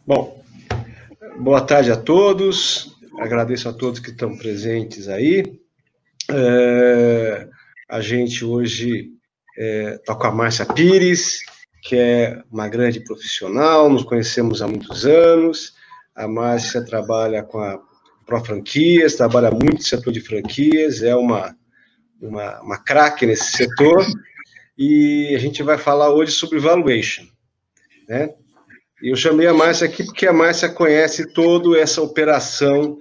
Bom, boa tarde a todos, agradeço a todos que estão presentes aí. A gente hoje está com a Márcia Pires, que é uma grande profissional, nos conhecemos há muitos anos. A Márcia trabalha com a Profranquias, trabalha muito no setor de franquias, é uma craque nesse setor, e a gente vai falar hoje sobre valuation, né? Eu chamei a Márcia aqui porque a Márcia conhece toda essa operação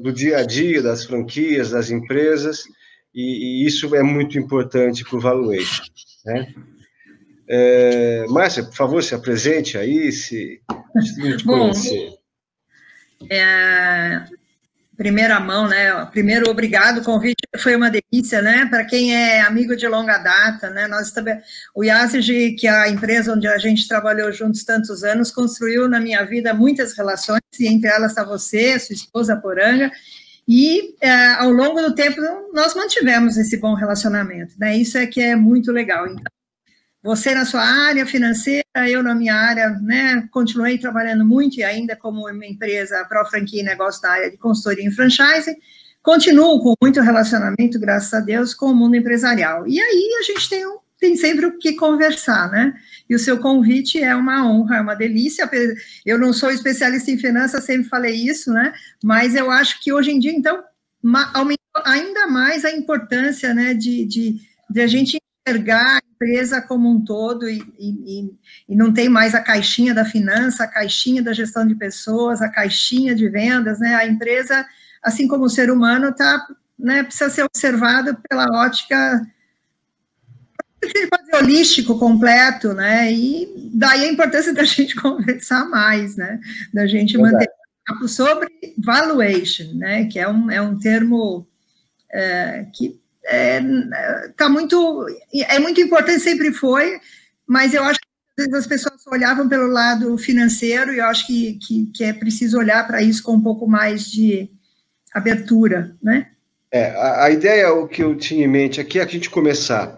do dia a dia, das franquias, das empresas, e isso é muito importante para o valuation, né? Márcia, por favor, se apresente aí, se te conhecer. Primeira mão, né? Primeiro, obrigado, o convite foi uma delícia, né? Para quem é amigo de longa data, né? Nós também, o Yasig, que é a empresa onde a gente trabalhou juntos tantos anos, construiu na minha vida muitas relações, e entre elas está você, sua esposa Poranga, e ao longo do tempo nós mantivemos esse bom relacionamento, né? Isso é que é muito legal. Então, você na sua área financeira, eu na minha área, né, continuei trabalhando muito, e ainda como uma empresa, a Profranquia Negócio da área de consultoria em franchise, continuo com muito relacionamento, graças a Deus, com o mundo empresarial. E aí a gente tem sempre o que conversar, né? E o seu convite é uma honra, é uma delícia. Eu não sou especialista em finanças, sempre falei isso, né? Mas eu acho que hoje em dia, então, aumentou ainda mais a importância, né, de a gente enxergar a empresa como um todo e não tem mais a caixinha da finança, a caixinha da gestão de pessoas, a caixinha de vendas, né? A empresa, assim como o ser humano, né, precisa ser observado pela ótica holístico, completo, né? E daí a importância da gente conversar mais, né? Da gente manter papo sobre valuation, né? Que é um termo que é muito importante, sempre foi, mas eu acho que às vezes as pessoas olhavam pelo lado financeiro, e eu acho que é preciso olhar para isso com um pouco mais de abertura, né? A ideia, o que eu tinha em mente aqui, é a gente começar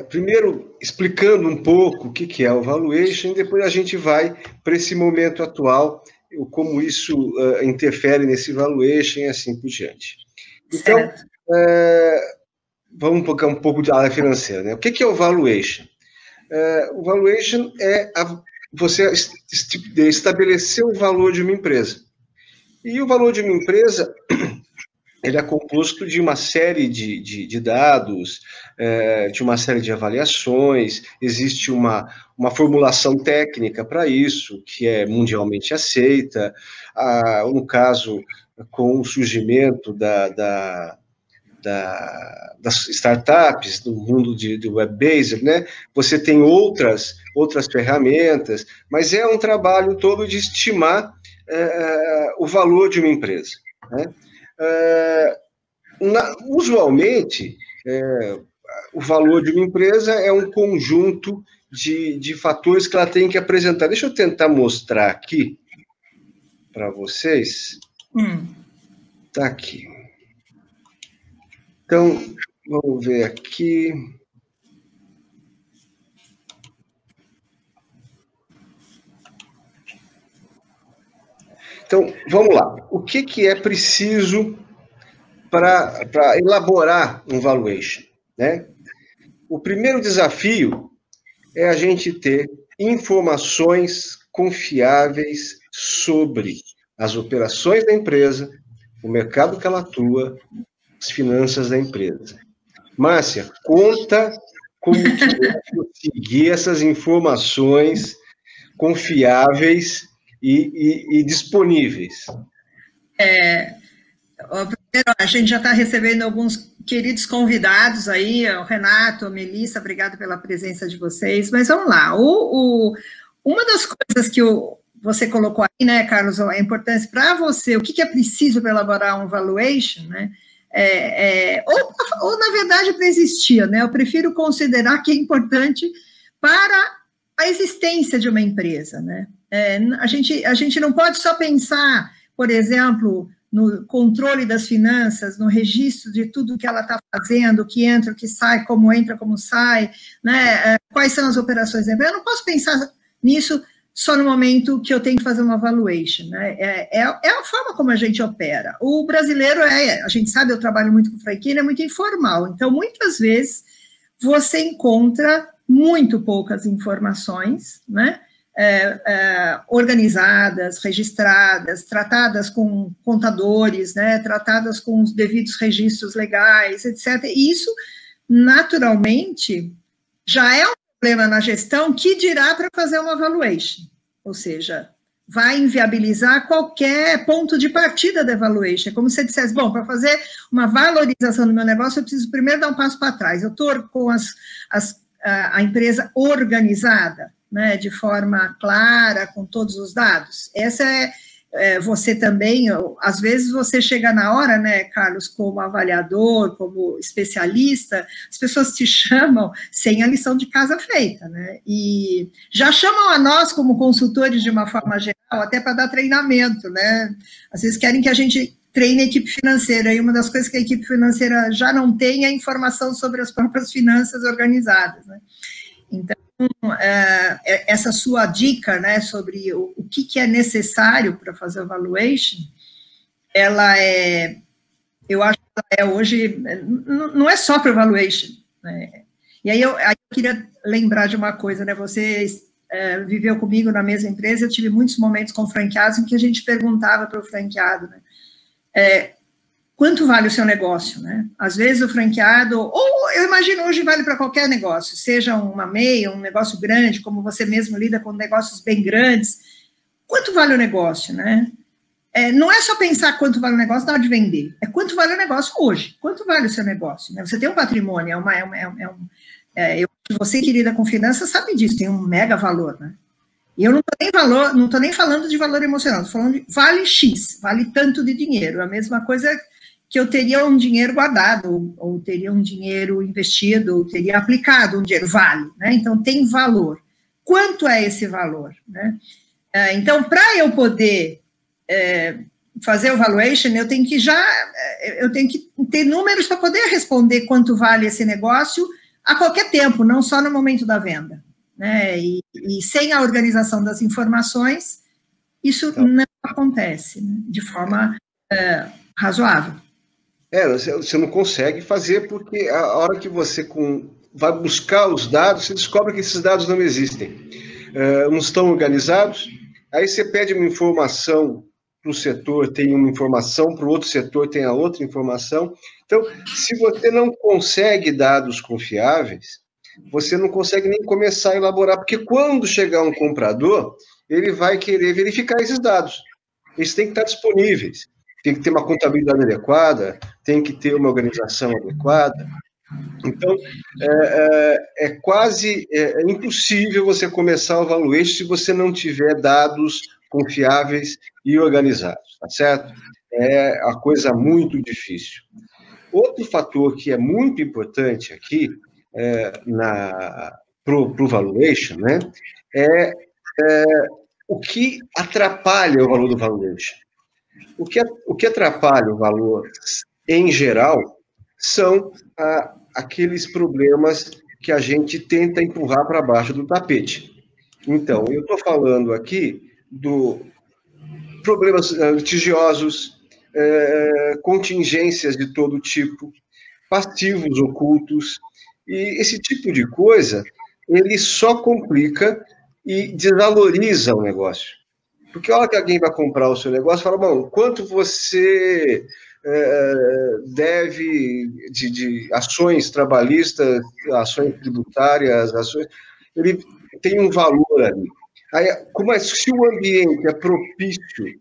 primeiro explicando um pouco o que é o valuation, e depois a gente vai para esse momento atual, como isso interfere nesse valuation e assim por diante. Então, vamos focar um pouco da área financeira, né? O que é o valuation? O valuation é você estabelecer o valor de uma empresa. E o valor de uma empresa, ele é composto de uma série de dados, de uma série de avaliações, existe uma formulação técnica para isso, que é mundialmente aceita. No caso, com o surgimento das startups, do mundo do web-based, né? Você tem outras ferramentas, mas é um trabalho todo de estimar o valor de uma empresa, né? Usualmente, o valor de uma empresa é um conjunto de fatores que ela tem que apresentar. Deixa eu tentar mostrar aqui para vocês. Está aqui. Então, vamos ver aqui. Então, vamos lá. O que é preciso para elaborar um valuation, né? O primeiro desafio é a gente ter informações confiáveis sobre as operações da empresa, o mercado que ela atua, as finanças da empresa. Márcia, conta como que é conseguir essas informações confiáveis e disponíveis. A gente já está recebendo alguns queridos convidados aí, o Renato, a Melissa, obrigado pela presença de vocês, mas vamos lá, uma das coisas que você colocou aí, né, Carlos, a importância para você, o que é preciso para elaborar um valuation, né, ou na verdade para existir, né, eu prefiro considerar que é importante para a existência de uma empresa, né, a gente não pode só pensar, por exemplo, no controle das finanças, no registro de tudo que ela está fazendo, o que entra, o que sai, como entra, como sai, né, quais são as operações da empresa. Eu não posso pensar nisso só no momento que eu tenho que fazer uma valuation, né? É a forma como a gente opera. O brasileiro a gente sabe, eu trabalho muito com franquia, ele é muito informal, então muitas vezes você encontra muito poucas informações, né? Organizadas, registradas, tratadas com contadores, né? Tratadas com os devidos registros legais, etc. E isso, naturalmente, já é um problema na gestão, que dirá para fazer uma valuation, ou seja, vai inviabilizar qualquer ponto de partida da valuation. É como se você dissesse, bom, para fazer uma valorização do meu negócio, eu preciso primeiro dar um passo para trás. Eu estou com a empresa organizada, né, de forma clara, com todos os dados. Essa você também, às vezes você chega na hora, né, Carlos, como avaliador, como especialista, as pessoas te chamam sem a lição de casa feita, né, e já chamam a nós como consultores de uma forma geral, até para dar treinamento, né, às vezes querem que a gente treine a equipe financeira, e uma das coisas que a equipe financeira já não tem é informação sobre as próprias finanças organizadas, né, então, essa sua dica, né, sobre o que é necessário para fazer o valuation, ela eu acho que ela hoje, não é só para o valuation, né? E aí eu queria lembrar de uma coisa, né, você viveu comigo na mesma empresa, eu tive muitos momentos com franqueados em que a gente perguntava para o franqueado, né, quanto vale o seu negócio, né? Às vezes o franqueado, ou eu imagino hoje vale para qualquer negócio, seja uma MEI, um negócio grande, como você mesmo lida com negócios bem grandes, quanto vale o negócio, né? Não é só pensar quanto vale o negócio na hora de vender, é quanto vale o negócio hoje, quanto vale o seu negócio, né? Você tem um patrimônio, você que lida com finanças sabe disso, tem um mega valor, né? E eu não estou nem falando de valor emocional, estou falando de vale X, vale tanto de dinheiro, a mesma coisa que eu teria um dinheiro guardado, ou teria um dinheiro investido, ou teria aplicado um dinheiro, vale, né? Então, tem valor. Quanto é esse valor, né? Então, para eu poder fazer o valuation, eu tenho que ter números para poder responder quanto vale esse negócio a qualquer tempo, não só no momento da venda, né? E sem a organização das informações, isso não acontece, né, de forma razoável. Você não consegue fazer, porque a hora que você vai buscar os dados, você descobre que esses dados não existem, não estão organizados, aí você pede uma informação para o setor, tem uma informação, para o outro setor tem a outra informação. Então, se você não consegue dados confiáveis, você não consegue nem começar a elaborar, porque quando chegar um comprador, ele vai querer verificar esses dados. Eles têm que estar disponíveis. Tem que ter uma contabilidade adequada, tem que ter uma organização adequada. Então, é quase impossível você começar o valuation se você não tiver dados confiáveis e organizados, tá certo? É uma coisa muito difícil. Outro fator que é muito importante aqui para o valuation, né, o que atrapalha o valor do valuation. O que atrapalha o valor, em geral, são aqueles problemas que a gente tenta empurrar para baixo do tapete. Então, eu estou falando aqui do problemas litigiosos, contingências de todo tipo, passivos ocultos, e esse tipo de coisa, ele só complica e desvaloriza o negócio. Porque a hora que alguém vai comprar o seu negócio, fala, bom, quanto você deve de ações trabalhistas, ações tributárias, ele tem um valor ali. Aí, se o ambiente é propício,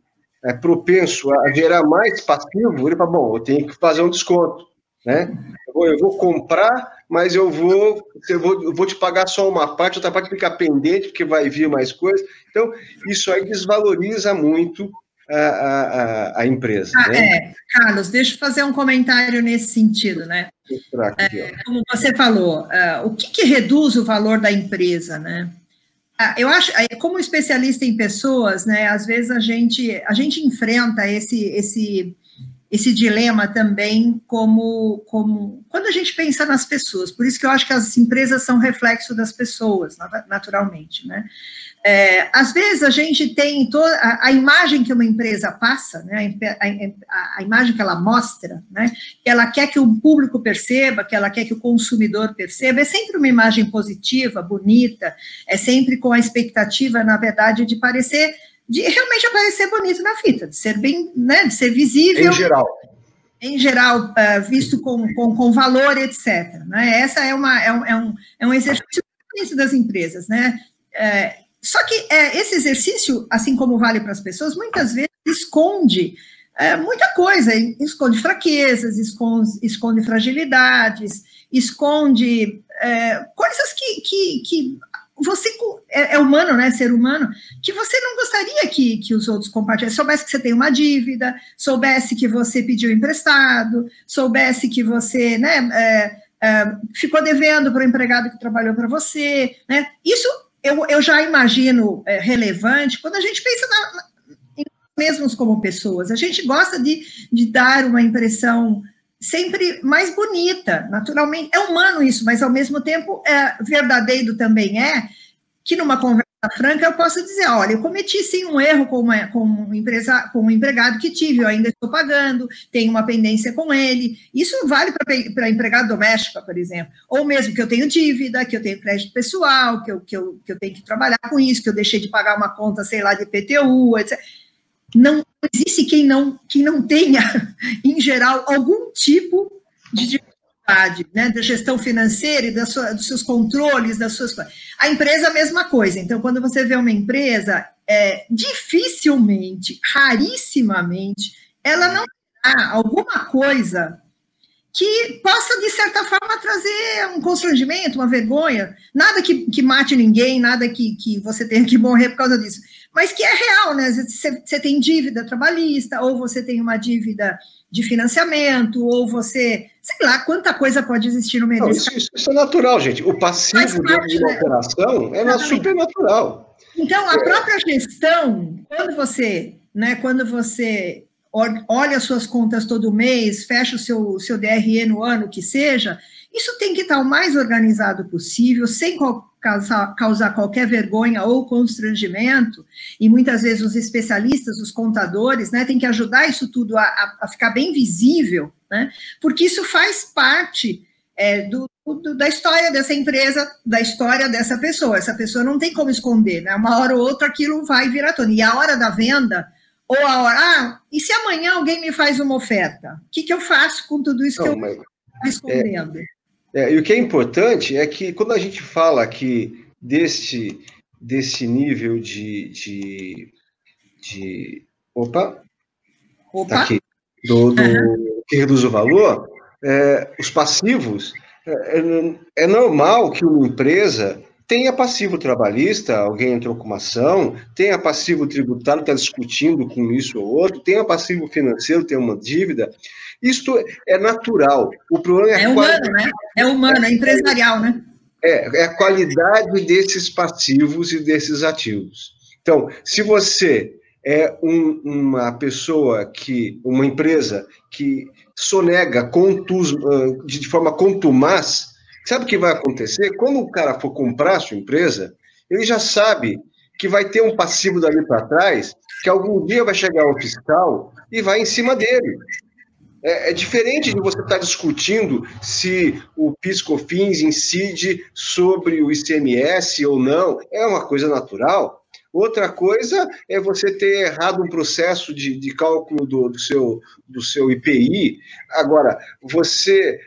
propenso a gerar mais passivo, ele fala, bom, eu tenho que fazer um desconto, né? Eu vou comprar, mas eu vou te pagar só uma parte, outra parte fica pendente, porque vai vir mais coisa. Então, isso aí desvaloriza muito a empresa. Né? Carlos, deixa eu fazer um comentário nesse sentido, né? Como você falou, o que reduz o valor da empresa, né? Eu acho, como especialista em pessoas, né, às vezes a gente enfrenta esse dilema também como quando a gente pensa nas pessoas. Por isso que eu acho que as empresas são reflexo das pessoas, naturalmente, né? Às vezes a gente tem a imagem que uma empresa passa, né, a imagem que ela mostra, né, que ela quer que o público perceba, que ela quer que o consumidor perceba, é sempre uma imagem positiva, bonita, é sempre com a expectativa, na verdade, de realmente aparecer bonito na fita, de ser bem, né, de ser visível. Em geral, visto com valor, etc. Né? Essa é um exercício das empresas, né? Só que esse exercício, assim como vale para as pessoas, muitas vezes esconde muita coisa, esconde fraquezas, esconde fragilidades, esconde coisas que você é humano, né, ser humano, que você não gostaria que os outros compartilhassem, soubesse que você tem uma dívida, soubesse que você pediu emprestado, soubesse que você, né, ficou devendo para o empregado que trabalhou para você, né, isso eu já imagino relevante quando a gente pensa em nós mesmos como pessoas. A gente gosta de dar uma impressão sempre mais bonita, naturalmente. É humano isso, mas ao mesmo tempo verdadeiro também que numa conversa franca eu posso dizer, olha, eu cometi sim um erro com um empregado que tive, eu ainda estou pagando, tenho uma pendência com ele. Isso vale para empregado doméstico, por exemplo. Ou mesmo que eu tenho dívida, que eu tenho crédito pessoal, que eu tenho que trabalhar com isso, que eu deixei de pagar uma conta, sei lá, de IPTU, etc. Não existe quem não tenha, em geral, algum tipo de dificuldade, né, da gestão financeira e dos seus controles, A empresa, a mesma coisa. Então, quando você vê uma empresa, dificilmente, rarissimamente, ela não terá alguma coisa que possa, de certa forma, trazer um constrangimento, uma vergonha, nada que mate ninguém, nada que você tenha que morrer por causa disso, mas que é real, né? Você tem dívida trabalhista, ou você tem uma dívida de financiamento, ou você, sei lá, quanta coisa pode existir no meio disso. Isso é natural, gente. O passivo de uma operação é super natural. Então, a própria gestão, quando você olha as suas contas todo mês, fecha o seu DRE no ano que seja, isso tem que estar o mais organizado possível, sem causar qualquer vergonha ou constrangimento, e muitas vezes os especialistas, os contadores, né, tem que ajudar isso tudo a ficar bem visível, né, porque isso faz parte da história dessa empresa, da história dessa pessoa. Essa pessoa não tem como esconder, né, uma hora ou outra aquilo vai vir à tona, e a hora da venda, ou a hora, e se amanhã alguém me faz uma oferta? O que eu faço com tudo isso que eu estou escondendo? E o que é importante é que quando a gente fala aqui desse nível de aqui, que reduz o valor, os passivos, é normal que uma empresa tenha passivo trabalhista, alguém entrou com uma ação, tenha passivo tributário, está discutindo com isso ou outro, tenha passivo financeiro, tem uma dívida. Isto é natural. O problema é humano, né? É humano, é empresarial, né? É a qualidade desses passivos e desses ativos. Então, se você é uma pessoa uma empresa que sonega de forma contumaz, sabe o que vai acontecer? Quando o cara for comprar a sua empresa, ele já sabe que vai ter um passivo dali para trás, que algum dia vai chegar o fiscal e vai em cima dele. É diferente de você estar discutindo se o PIS/COFINS incide sobre o ICMS ou não. É uma coisa natural. Outra coisa é você ter errado um processo de cálculo do seu IPI. Agora, você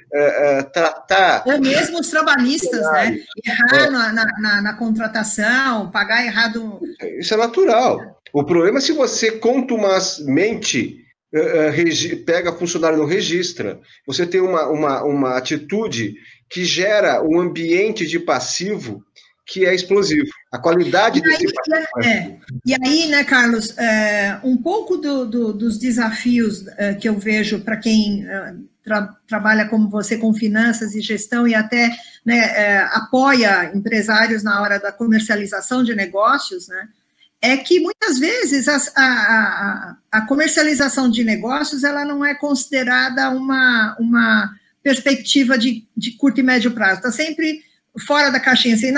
tratar... Ou mesmo os trabalhistas, né? Errar na contratação, pagar errado... Isso é natural. O problema é se você contumazmente pega funcionário e não registra. Você tem uma atitude que gera um ambiente de passivo que é explosivo. A qualidade desse passivo. E aí, né, Carlos, um pouco dos desafios que eu vejo para quem trabalha como você com finanças e gestão e até, né, apoia empresários na hora da comercialização de negócios, né, é que muitas vezes a comercialização de negócios ela não é considerada uma perspectiva de curto e médio prazo, está sempre fora da caixinha, assim,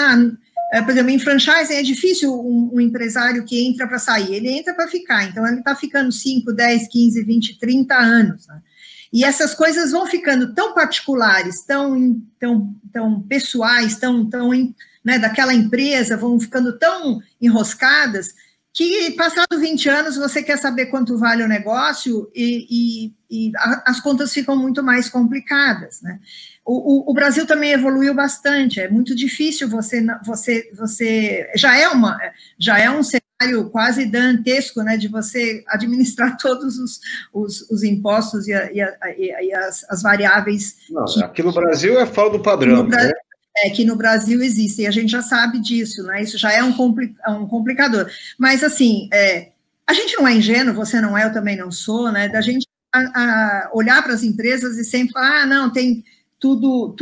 por exemplo, em franchising é difícil um empresário que entra para sair, ele entra para ficar, então ele está ficando 5, 10, 15, 20, 30 anos, né? E essas coisas vão ficando tão particulares, tão pessoais, né, daquela empresa, vão ficando tão enroscadas, que passado 20 anos você quer saber quanto vale o negócio e as contas ficam muito mais complicadas, né? O Brasil também evoluiu bastante, é muito difícil você já é um cenário quase dantesco, né, de você administrar todos os impostos e as variáveis. Não, aqui no Brasil é fora do padrão, né? Que no Brasil existe, e a gente já sabe disso, né? Isso já é um complicador. Mas, assim, a gente não é ingênuo, você não é, eu também não sou, né? Da gente olhar para as empresas e sempre falar, não, tem tudo,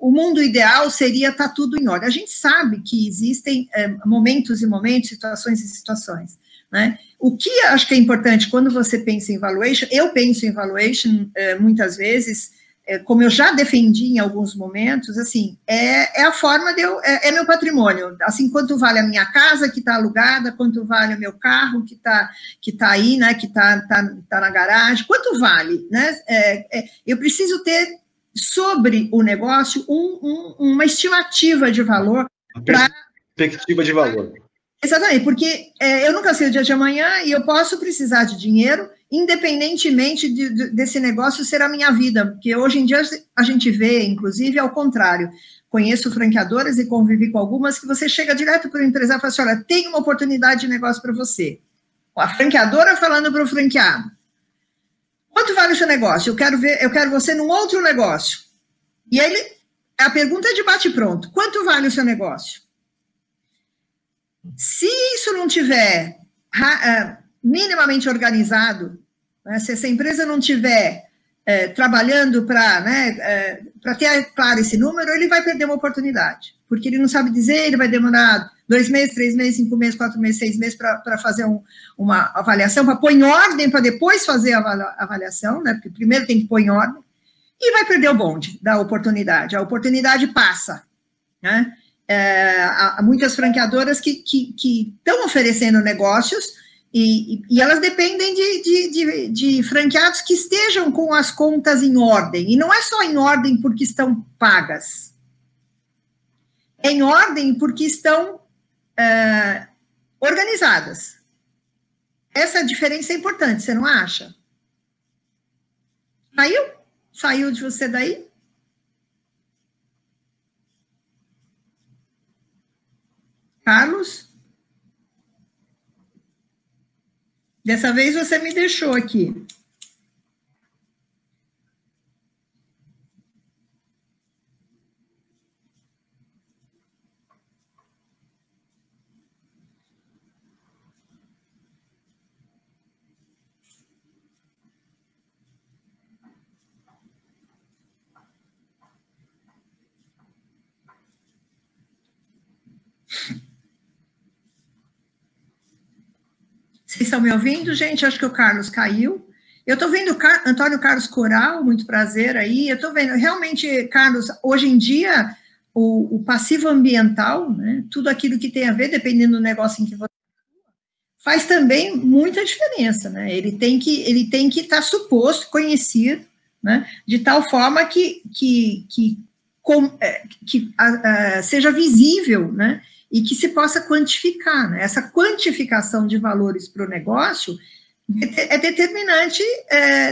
o mundo ideal seria estar tudo em ordem. A gente sabe que existem momentos e momentos, situações e situações, né? O que acho que é importante quando você pensa em valuation, eu penso em valuation muitas vezes, como eu já defendi em alguns momentos, assim, é a forma de é meu patrimônio, assim, quanto vale a minha casa que está alugada, quanto vale o meu carro que tá aí, né, que tá na garagem, quanto vale, né, eu preciso ter sobre o negócio uma estimativa de valor. Perspectiva de valor. Exatamente, porque eu nunca sei o dia de amanhã e eu posso precisar de dinheiro, independentemente desse negócio ser a minha vida, porque hoje em dia a gente vê, inclusive, ao contrário. Conheço franqueadoras e convivi com algumas que você chega direto para o empresário e fala assim, olha, tem uma oportunidade de negócio para você. A franqueadora falando para o franqueado, quanto vale o seu negócio? Eu quero você num outro negócio. E aí, a pergunta é de bate-pronto, quanto vale o seu negócio? Se isso não tiver minimamente organizado, né, se essa empresa não tiver trabalhando para ter claro esse número, ele vai perder uma oportunidade, porque ele não sabe dizer, ele vai demorar 2 meses, 3 meses, 5 meses, 4 meses, 6 meses para fazer uma avaliação, para pôr em ordem, para depois fazer a avaliação, né, porque primeiro tem que pôr em ordem, e vai perder o bonde da oportunidade. A oportunidade passa, né? Há muitas franqueadoras que estão oferecendo negócios e elas dependem de franqueados que estejam com as contas em ordem. E não é só em ordem porque estão pagas. É em ordem porque estão organizadas. Essa diferença é importante, você não acha? Saiu de você daí? Carlos? Dessa vez você me deixou aqui. Vocês estão me ouvindo, gente? Acho que o Carlos caiu. Eu estou vendo Antônio Carlos Coral, muito prazer aí. Eu estou vendo, realmente, Carlos, hoje em dia, o passivo ambiental, né, tudo aquilo que tem a ver, dependendo do negócio em que você faz também muita diferença, né? Ele tem que estar suposto, conhecido, né, de tal forma que seja visível, né? E que se possa quantificar, né? Essa quantificação de valores para o negócio é determinante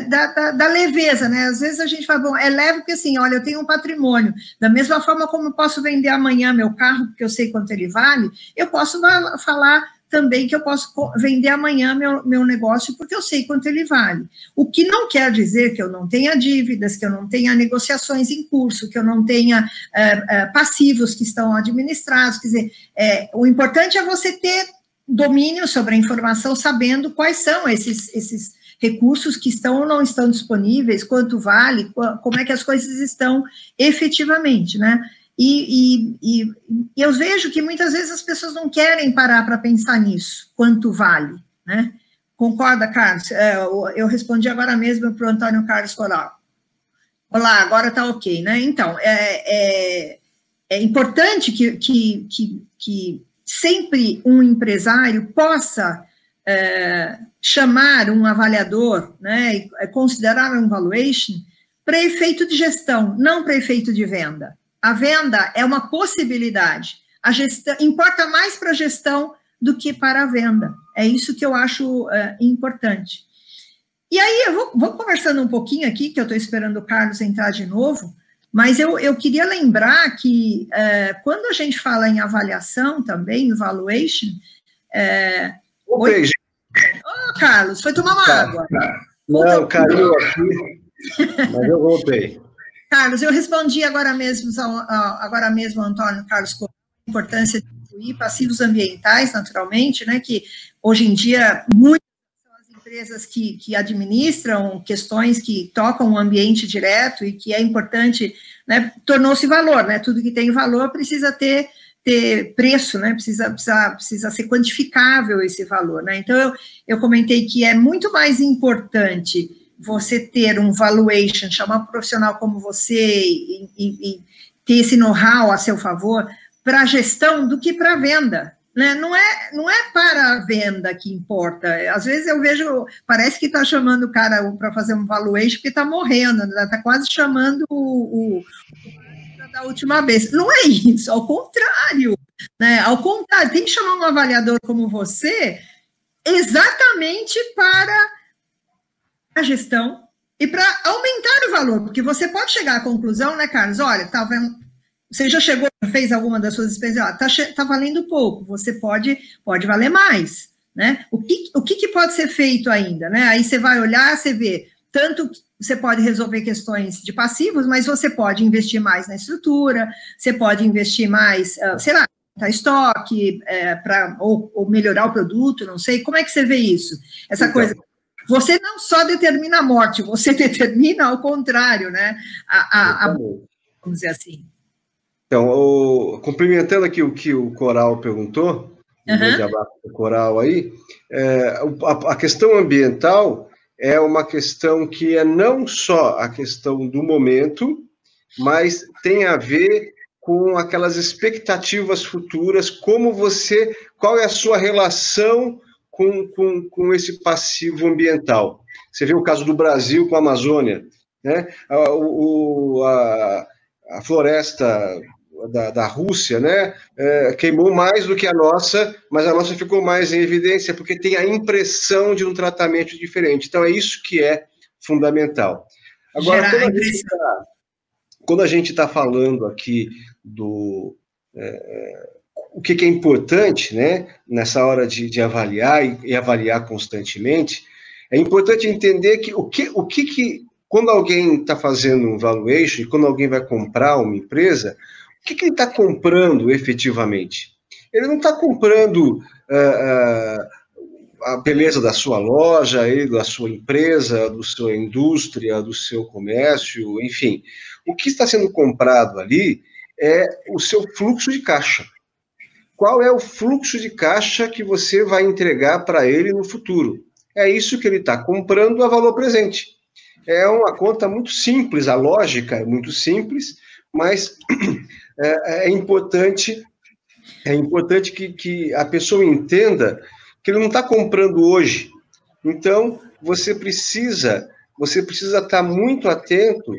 da leveza, né? Às vezes a gente fala, bom, é leve porque assim, olha, eu tenho um patrimônio, da mesma forma como eu posso vender amanhã meu carro, porque eu sei quanto ele vale, eu posso falar também que eu posso vender amanhã meu negócio porque eu sei quanto ele vale. O que não quer dizer que eu não tenha dívidas, que eu não tenha negociações em curso, que eu não tenha passivos que estão administrados, quer dizer, o importante é você ter domínio sobre a informação, sabendo quais são esses recursos que estão ou não estão disponíveis, quanto vale, como é que as coisas estão efetivamente, né? E eu vejo que muitas vezes as pessoas não querem parar para pensar nisso, quanto vale, né? Concorda, Carlos? Eu respondi agora mesmo para o Antônio Carlos Coral. Olá, agora está ok, né? Então, é importante que sempre um empresário possa chamar um avaliador, né, e considerar um valuation para efeito de gestão, não para efeito de venda. A venda é uma possibilidade. A gestão importa mais para a gestão do que para a venda. É isso que eu acho importante. E aí, eu vou conversando um pouquinho aqui, que eu estou esperando o Carlos entrar de novo, mas eu queria lembrar que quando a gente fala em avaliação também, valuation... Voltei, gente. Oh, Carlos, foi tomar uma água. Não, caiu aqui, mas eu voltei. Carlos, eu respondi agora mesmo Antônio Carlos, com a importância de incluir passivos ambientais, naturalmente, né, que hoje em dia muitas são as empresas que administram questões que tocam o ambiente direto e que é importante, né, tornou-se valor, né, tudo que tem valor precisa ter preço, né, precisa ser quantificável esse valor, né, então eu comentei que é muito mais importante você ter um valuation, chamar um profissional como você e ter esse know-how a seu favor para a gestão do que para a venda, né? Não é para a venda que importa. Às vezes eu vejo, parece que está chamando o cara para fazer um valuation porque está morrendo, está quase chamando o da última vez. Não é isso, ao contrário, né? Ao contrário, tem que chamar um avaliador como você exatamente para a gestão e para aumentar o valor, porque você pode chegar à conclusão, né, Carlos? Olha, tá vendo, você já chegou, fez alguma das suas despesas, tá valendo pouco, você pode valer mais, né? O que pode ser feito ainda, né? Aí você vai olhar, você vê, tanto você pode resolver questões de passivos, mas você pode investir mais na estrutura, você pode investir mais, sei lá, para estoque, ou melhorar o produto, não sei, como é que você vê isso? Essa então, coisa... Você não só determina a morte, você determina ao contrário, né? Vamos dizer assim. Então, complementando aqui o que o Coral perguntou, um grande abraço para o Coral aí, a questão ambiental é uma questão que é não só a questão do momento, mas tem a ver com aquelas expectativas futuras, qual é a sua relação com esse passivo ambiental. Você vê o caso do Brasil com a Amazônia, né? A floresta da Rússia, né? Queimou mais do que a nossa, mas a nossa ficou mais em evidência, porque tem a impressão de um tratamento diferente. Então, é isso que é fundamental. Agora, quando a gente está falando aqui do... o que é importante, né, nessa hora de avaliar e avaliar constantemente, é importante entender que quando alguém está fazendo um valuation, quando alguém vai comprar uma empresa, o que ele está comprando efetivamente? Ele não está comprando a beleza da sua loja, da sua empresa, da sua indústria, do seu comércio, enfim. O que está sendo comprado ali é o seu fluxo de caixa. Qual é o fluxo de caixa que você vai entregar para ele no futuro? É isso que ele está comprando a valor presente. É uma conta muito simples, a lógica é muito simples, mas é importante que a pessoa entenda que ele não está comprando hoje. Então, você precisa estar muito atento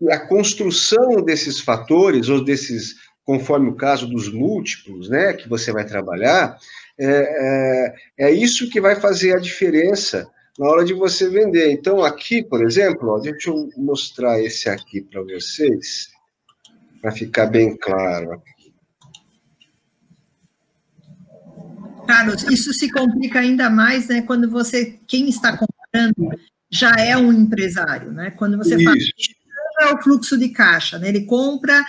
à construção desses fatores, ou desses... conforme o caso dos múltiplos, né, que você vai trabalhar, é isso que vai fazer a diferença na hora de você vender. Então, aqui, por exemplo, deixa eu mostrar esse aqui para vocês, para ficar bem claro. Carlos, isso se complica ainda mais, né, quando quem está comprando já é um empresário, né, quando você fala... É o fluxo de caixa, né? Ele compra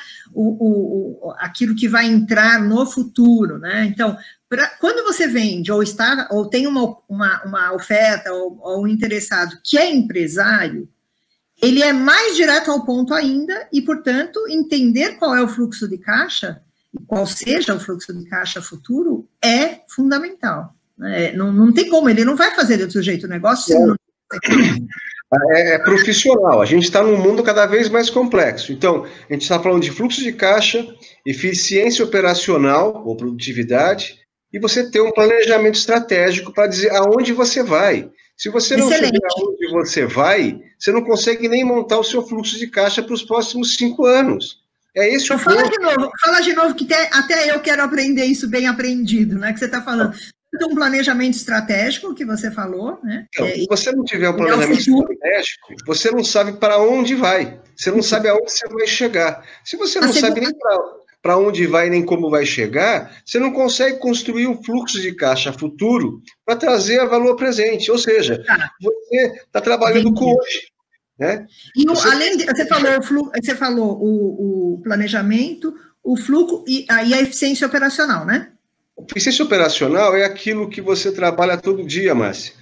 aquilo que vai entrar no futuro, né? Então, quando você vende ou tem uma oferta ou um interessado que é empresário, ele é mais direto ao ponto ainda e, portanto, entender qual é o fluxo de caixa, e qual seja o fluxo de caixa futuro, é fundamental. Não tem como, ele não vai fazer de outro jeito o negócio se não... É profissional, a gente está num mundo cada vez mais complexo. Então, a gente está falando de fluxo de caixa, eficiência operacional ou produtividade, e você ter um planejamento estratégico para dizer aonde você vai. Se você não souber aonde você vai, você não consegue nem montar o seu fluxo de caixa para os próximos 5 anos. É esse então, o ponto. Fala de novo, que até eu quero aprender isso bem aprendido, né? Que você está falando. Um planejamento estratégico, que você falou, né? Então, se você não tiver um planejamento estratégico, você não sabe para onde vai. Você não sabe aonde você vai chegar. Se você não sabe nem para onde vai, nem como vai chegar, você não consegue construir um fluxo de caixa futuro para trazer valor presente. Ou seja, você está trabalhando com hoje. Né? E além de, você falou o planejamento, o fluxo e a eficiência operacional, né? Eficiência operacional é aquilo que você trabalha todo dia, Márcia.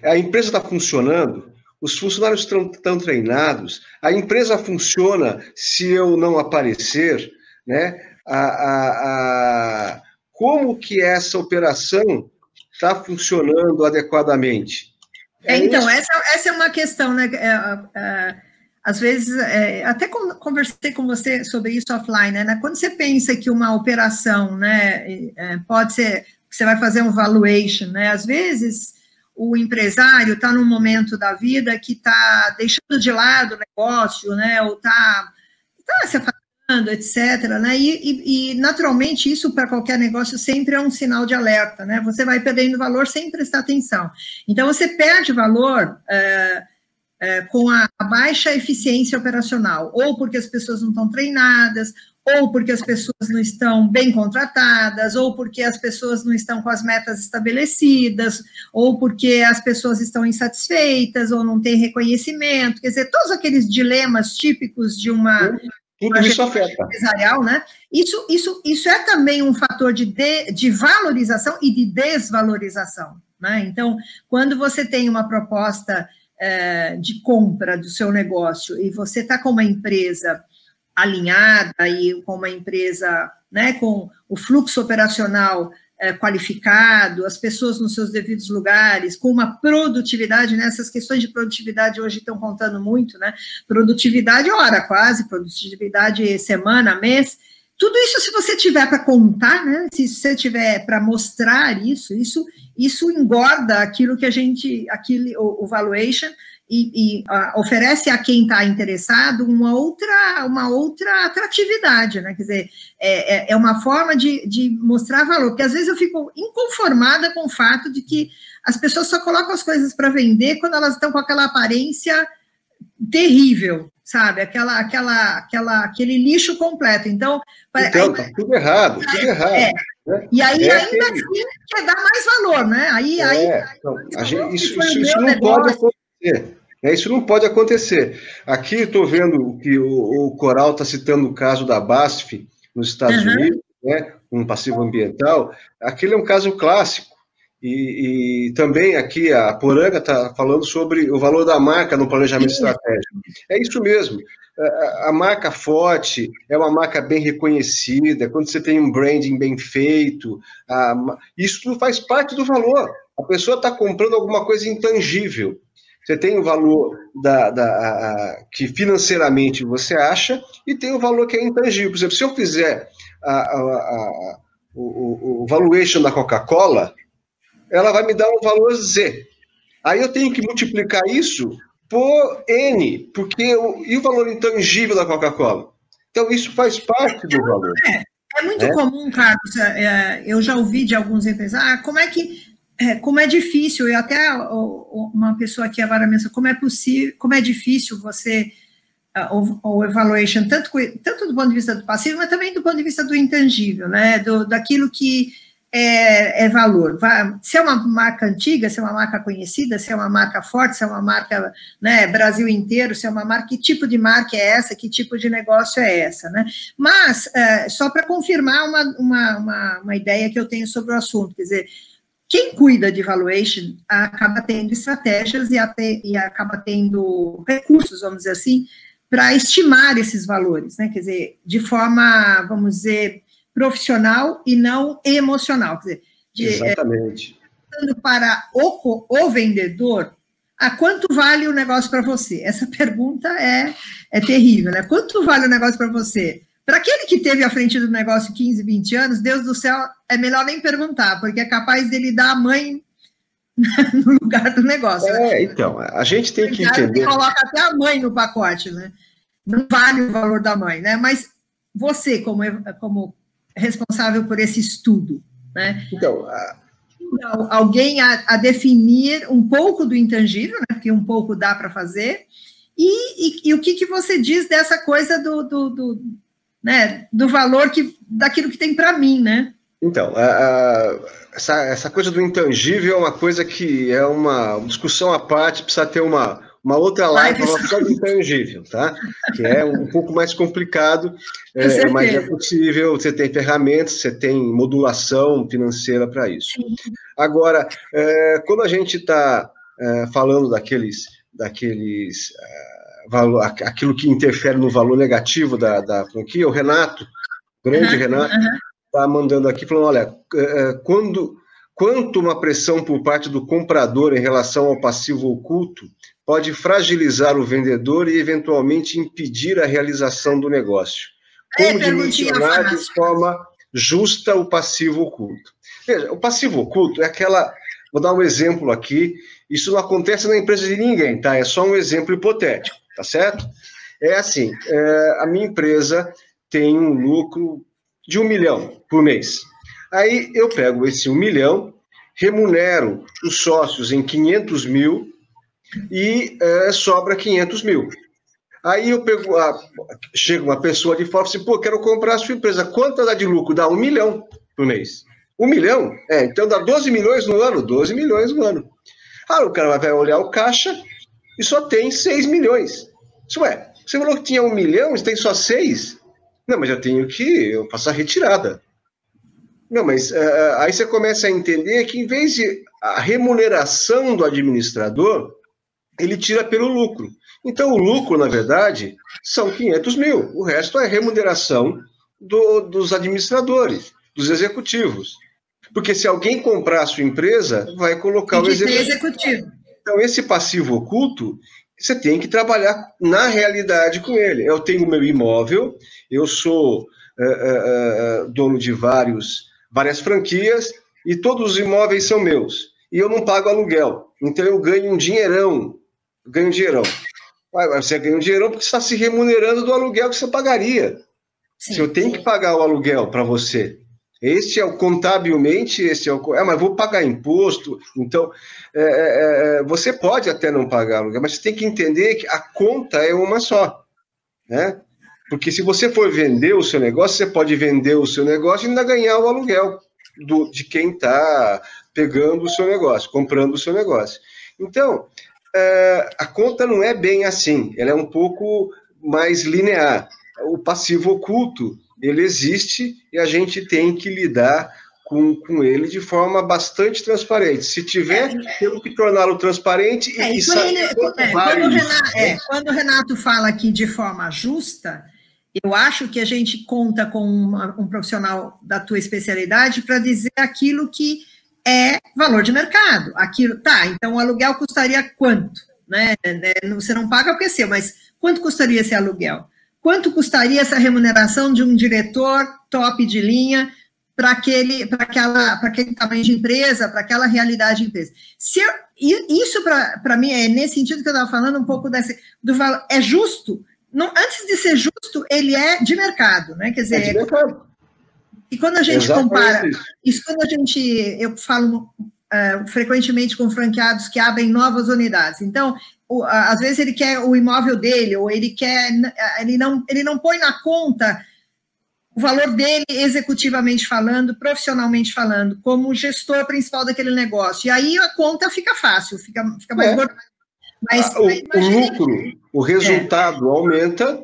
A empresa está funcionando, os funcionários estão treinados, a empresa funciona se eu não aparecer, né? Como que essa operação está funcionando adequadamente? Então, essa é uma questão, né? Às vezes, até conversei com você sobre isso offline, né? Quando você pensa que uma operação, né, pode ser, que você vai fazer um valuation, né? Às vezes, o empresário está num momento da vida que está deixando de lado o negócio, né? Ou está se afastando, etc., né? E, naturalmente, isso para qualquer negócio sempre é um sinal de alerta, né? Você vai perdendo valor sem prestar atenção. Então, você perde valor... com a baixa eficiência operacional, ou porque as pessoas não estão treinadas, ou porque as pessoas não estão bem contratadas, ou porque as pessoas não estão com as metas estabelecidas, ou porque as pessoas estão insatisfeitas, ou não têm reconhecimento, quer dizer, todos aqueles dilemas típicos de uma isso afeta. Empresarial, né? Isso é também um fator de valorização e de desvalorização, né? Então, quando você tem uma proposta de compra do seu negócio e você está com uma empresa alinhada e com uma empresa, né, com o fluxo operacional qualificado, as pessoas nos seus devidos lugares, com uma produtividade, né, essas questões de produtividade hoje estão contando muito, né, produtividade hora quase, produtividade semana, mês, tudo isso se você tiver para contar, né, se você tiver para mostrar isso engorda aquilo que a gente, o valuation, e oferece a quem está interessado uma outra atratividade, né? Quer dizer, é uma forma de mostrar valor, porque às vezes eu fico inconformada com o fato de que as pessoas só colocam as coisas para vender quando elas estão com aquela aparência terrível, sabe? Aquele lixo completo. Então tá tudo errado, tudo errado. Né? E aí, ainda assim, quer dar mais valor, né? Isso não pode acontecer. Isso não pode acontecer. Aqui estou vendo que o Coral está citando o caso da BASF nos Estados Unidos, né, um passivo ambiental. Aquele é um caso clássico. E também aqui a Poranga está falando sobre o valor da marca no planejamento estratégico. É isso mesmo. A marca forte é uma marca bem reconhecida, quando você tem um branding bem feito, isso tudo faz parte do valor. A pessoa está comprando alguma coisa intangível. Você tem o valor que financeiramente você acha e tem o valor que é intangível. Por exemplo, se eu fizer o valuation da Coca-Cola, ela vai me dar um valor Z. Aí eu tenho que multiplicar isso por N, porque e o valor intangível da Coca-Cola? Então, isso faz parte do valor. É muito comum, Carlos, eu já ouvi de alguns empresários, como é difícil, e até uma pessoa aqui agora mencionou, como é difícil você, o evaluation, tanto do ponto de vista do passivo, mas também do ponto de vista do intangível, né, daquilo que é valor. Se é uma marca antiga, se é uma marca conhecida, se é uma marca forte, se é uma marca, né, Brasil inteiro, se é uma marca, que tipo de marca é essa, que tipo de negócio é essa, né? Mas, só para confirmar uma ideia que eu tenho sobre o assunto, quer dizer, quem cuida de valuation acaba tendo estratégias e acaba tendo recursos, vamos dizer assim, para estimar esses valores, né? Quer dizer, de forma, vamos dizer, profissional e não emocional. Quer dizer, Exatamente. Para o vendedor, quanto vale o negócio para você? Essa pergunta é terrível, né? Quanto vale o negócio para você? Para aquele que teve à frente do negócio 15, 20 anos, Deus do céu, é melhor nem perguntar, porque é capaz dele dar a mãe no lugar do negócio. Né? Então, a gente tem que entender... Coloca até a mãe no pacote, né? Não vale o valor da mãe, né? Mas você, como responsável por esse estudo, né? Então, alguém a definir um pouco do intangível, né? Porque um pouco dá para fazer, e o que você diz dessa coisa né, do valor daquilo que tem para mim, né? Então, essa coisa do intangível é uma coisa que é uma discussão à parte, precisa ter uma outra live só do intangível, tá? Que é um pouco mais complicado, mas é possível, você tem ferramentas, você tem modulação financeira para isso. Sim. Agora, quando a gente está falando aquilo que interfere no valor negativo da franquia, o Renato, grande Renato, está mandando aqui, falando, olha, quanto uma pressão por parte do comprador em relação ao passivo oculto pode fragilizar o vendedor e, eventualmente, impedir a realização do negócio. Como dimensionar de forma justa o passivo oculto? Veja, o passivo oculto é aquela... Vou dar um exemplo aqui, isso não acontece na empresa de ninguém, tá? É só um exemplo hipotético, tá certo? É assim, a minha empresa tem um lucro de 1 milhão por mês. Aí eu pego esse 1 milhão, remunero os sócios em 500 mil e sobra 500 mil. Aí eu pego, chega uma pessoa de fora e fala assim, pô, quero comprar a sua empresa. Quanto dá de lucro? Dá 1 milhão por mês. 1 milhão? Então dá 12 milhões no ano. 12 milhões no ano. O cara vai olhar o caixa e só tem 6 milhões. Isso você falou que tinha 1 milhão, você tem só 6? Não, mas eu faço a retirada. Não, mas aí você começa a entender que, em vez de a remuneração do administrador, ele tira pelo lucro. Então, o lucro, na verdade, são 500 mil. O resto é remuneração dos administradores, dos executivos. Porque se alguém comprar a sua empresa, vai colocar o executivo. Então, esse passivo oculto, você tem que trabalhar na realidade com ele. Eu tenho meu imóvel, eu sou dono de várias franquias e todos os imóveis são meus. E eu não pago aluguel. Então, eu ganho um dinheirão. Você ganha um dinheirão porque você está se remunerando do aluguel que você pagaria. Sim, se eu tenho que pagar o aluguel para você, contabilmente, mas vou pagar imposto. Então, você pode até não pagar aluguel, mas você tem que entender que a conta é uma só, né? Porque se você for vender o seu negócio, você pode vender o seu negócio e ainda ganhar o aluguel de quem está pegando o seu negócio, comprando o seu negócio. Então, a conta não é bem assim, ela é um pouco mais linear. O passivo oculto, ele existe e a gente tem que lidar com ele de forma bastante transparente. Se tiver, temos que torná-lo transparente e saber quando o Renato fala aqui de forma justa, eu acho que a gente conta com um profissional da tua especialidade para dizer aquilo que é valor de mercado. Então o aluguel custaria quanto? Né? Você não paga porque é seu, mas quanto custaria esse aluguel? Quanto custaria essa remuneração de um diretor top de linha para aquele tamanho de empresa, para aquela realidade de empresa? Isso, para mim, é nesse sentido que eu estava falando um pouco do valor. É justo? Não, antes de ser justo, ele é de mercado, né? Quer dizer, e quando a gente compara, eu falo frequentemente com franqueados que abrem novas unidades. Então, às vezes ele quer o imóvel dele, ou ele não põe na conta o valor dele executivamente falando, profissionalmente falando, como gestor principal daquele negócio. E aí a conta fica fácil, fica mais gorda. Mas o lucro, o resultado aumenta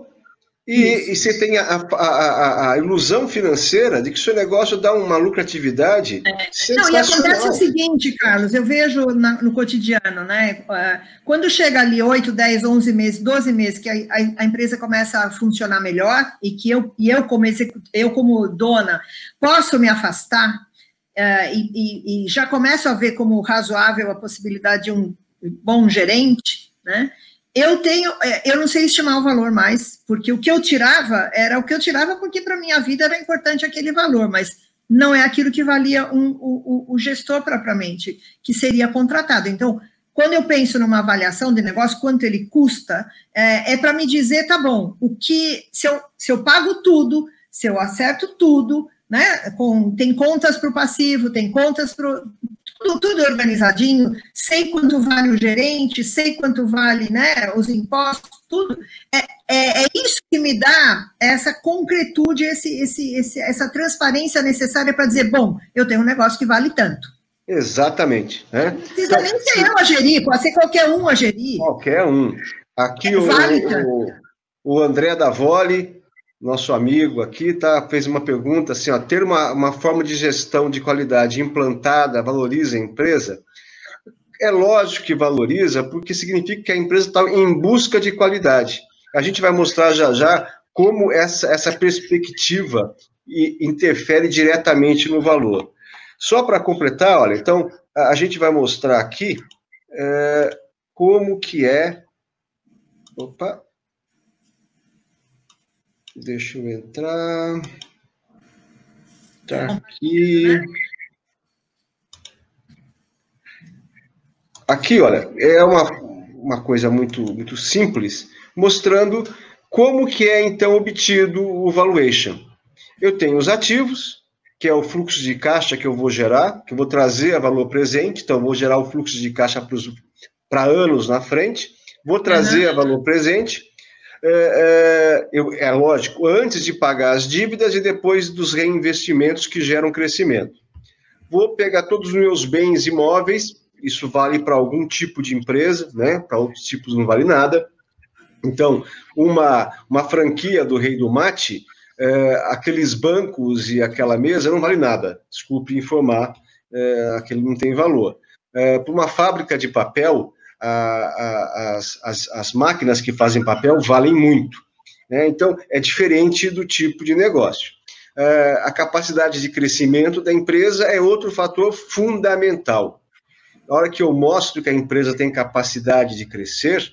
E você tem a ilusão financeira de que o seu negócio dá uma lucratividade sensacional. Não, e acontece o seguinte, Carlos, eu vejo no cotidiano, né? Quando chega ali 8, 10, 11 meses, 12 meses, que a empresa começa a funcionar melhor e que eu como dona posso me afastar e já começo a ver como razoável a possibilidade de um bom gerente, né? Eu não sei estimar o valor mais, porque o que eu tirava era o que eu tirava porque para a minha vida era importante aquele valor, mas não é aquilo que valia o gestor propriamente, que seria contratado. Então, quando eu penso numa avaliação de negócio, quanto ele custa, é para me dizer, tá bom, se eu pago tudo, se eu acerto tudo, né? Tem contas para o passivo, tem contas para tudo organizadinho, sei quanto vale o gerente, sei quanto vale, né, os impostos, tudo. É isso que me dá essa concretude, essa transparência necessária para dizer, bom, eu tenho um negócio que vale tanto. Exatamente. Né? Não precisa nem ser eu a gerir, pode ser qualquer um a gerir. Qualquer um. Aqui o André Davoli, nosso amigo aqui, fez uma pergunta assim, ter uma forma de gestão de qualidade implantada valoriza a empresa? É lógico que valoriza, porque significa que a empresa está em busca de qualidade. A gente vai mostrar já como essa perspectiva interfere diretamente no valor. Só para completar, olha, então, a gente vai mostrar aqui como que é... Opa! Deixa eu entrar. Tá aqui. Aqui, olha, é uma coisa muito simples, mostrando como que é, então, obtido o valuation. Eu tenho os ativos, que é o fluxo de caixa que eu vou gerar, que eu vou trazer a valor presente, então eu vou gerar o fluxo de caixa para anos na frente, vou trazer a valor presente, é lógico, antes de pagar as dívidas e depois dos reinvestimentos que geram crescimento. Vou pegar todos os meus bens imóveis, isso vale para algum tipo de empresa, né? Para outros tipos não vale nada. Então, uma franquia do Rei do Mate, aqueles bancos e aquela mesa não vale nada, desculpe informar, aquele não tem valor. Para uma fábrica de papel, as máquinas que fazem papel valem muito, né? Então, é diferente do tipo de negócio. A capacidade de crescimento da empresa é outro fator fundamental. Na hora que eu mostro que a empresa tem capacidade de crescer,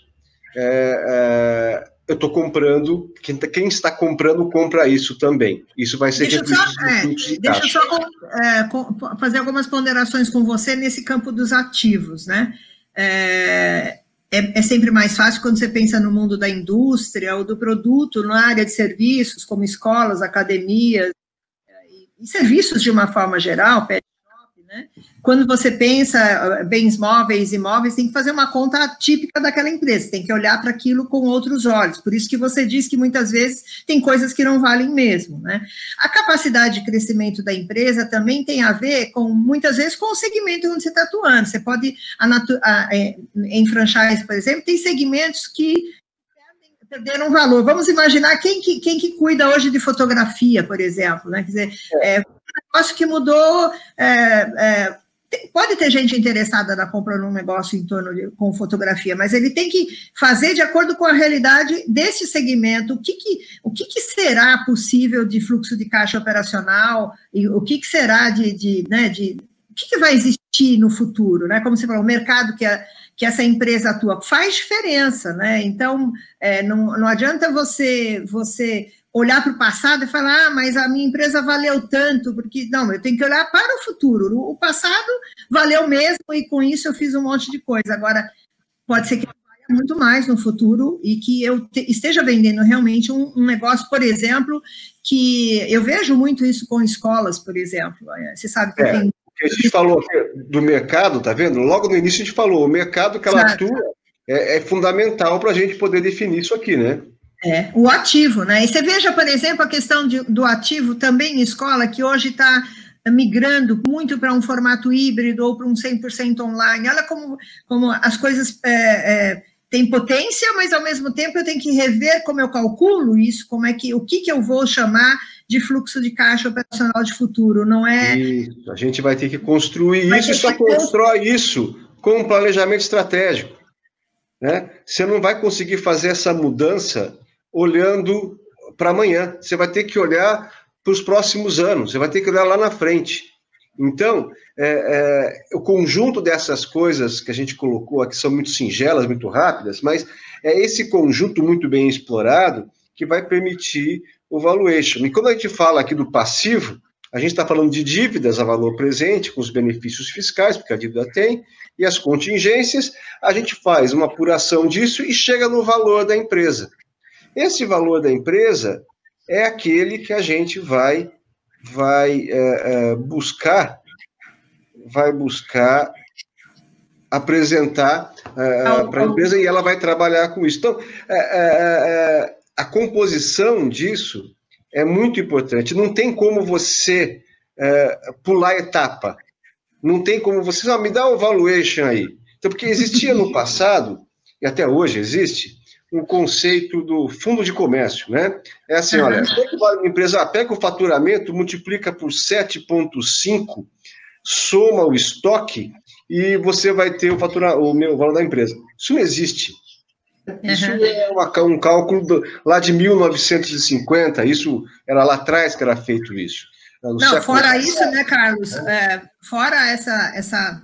eu estou comprando, quem está comprando compra isso também. Isso vai ser refletido no fluxo de caixa. Deixa eu só fazer algumas ponderações com você nesse campo dos ativos, né? É sempre mais fácil quando você pensa no mundo da indústria ou do produto, na área de serviços, como escolas, academias, e serviços de uma forma geral, pet shop, né? Quando você pensa bens móveis e imóveis, tem que fazer uma conta típica daquela empresa, tem que olhar para aquilo com outros olhos. Por isso que você diz que muitas vezes tem coisas que não valem mesmo, né? A capacidade de crescimento da empresa também tem a ver muitas vezes, com o segmento onde você está atuando. Você pode, em franchise, por exemplo, tem segmentos que perderam valor. Vamos imaginar quem que cuida hoje de fotografia, por exemplo, né? Quer dizer, um negócio que mudou... Pode ter gente interessada na compra num negócio em torno com fotografia, mas ele tem que fazer de acordo com a realidade desse segmento, o que será possível de fluxo de caixa operacional, e o que será o que vai existir no futuro, né? Como você falou, o mercado que essa empresa atua faz diferença, né? Então, não adianta você olhar para o passado e falar, mas a minha empresa valeu tanto, porque, não, eu tenho que olhar para o futuro. O passado valeu mesmo e com isso eu fiz um monte de coisa. Agora, pode ser que eu valha muito mais no futuro e que eu esteja vendendo realmente um negócio, por exemplo, que eu vejo muito isso com escolas, por exemplo. Você sabe que eu tenho... A gente falou do mercado, tá vendo? Logo no início a gente falou, o mercado que ela atua é fundamental para a gente poder definir isso aqui, né? O ativo, né? E você veja, por exemplo, a questão do ativo também em escola, que hoje está migrando muito para um formato híbrido ou para um 100% online. Olha como as coisas tem potência, mas ao mesmo tempo eu tenho que rever como eu calculo isso, o que eu vou chamar de fluxo de caixa operacional de futuro, não é? Isso, a gente vai ter que construir isso e só constrói isso com um planejamento estratégico, né? Você não vai conseguir fazer essa mudança olhando para amanhã, você vai ter que olhar para os próximos anos, você vai ter que olhar lá na frente. Então, o conjunto dessas coisas que a gente colocou aqui são muito singelas, muito rápidas, mas é esse conjunto muito bem explorado que vai permitir o valuation. E quando a gente fala aqui do passivo, a gente está falando de dívidas a valor presente, com os benefícios fiscais, porque a dívida tem, e as contingências, a gente faz uma apuração disso e chega no valor da empresa. Esse valor da empresa é aquele que a gente vai buscar apresentar para a empresa e ela vai trabalhar com isso. Então, a composição disso é muito importante. Não tem como você pular etapa. Não tem como você... me dá o valuation aí. Então, porque existia no passado, e até hoje existe, um conceito do fundo de comércio, né? É assim, olha, quanto vale uma empresa? Pega o faturamento, multiplica por 7,5, soma o estoque e você vai ter o valor da empresa. Isso não existe. Isso é um cálculo lá de 1950, isso era lá atrás que era feito isso. Não, fora isso, né, Carlos? Fora essa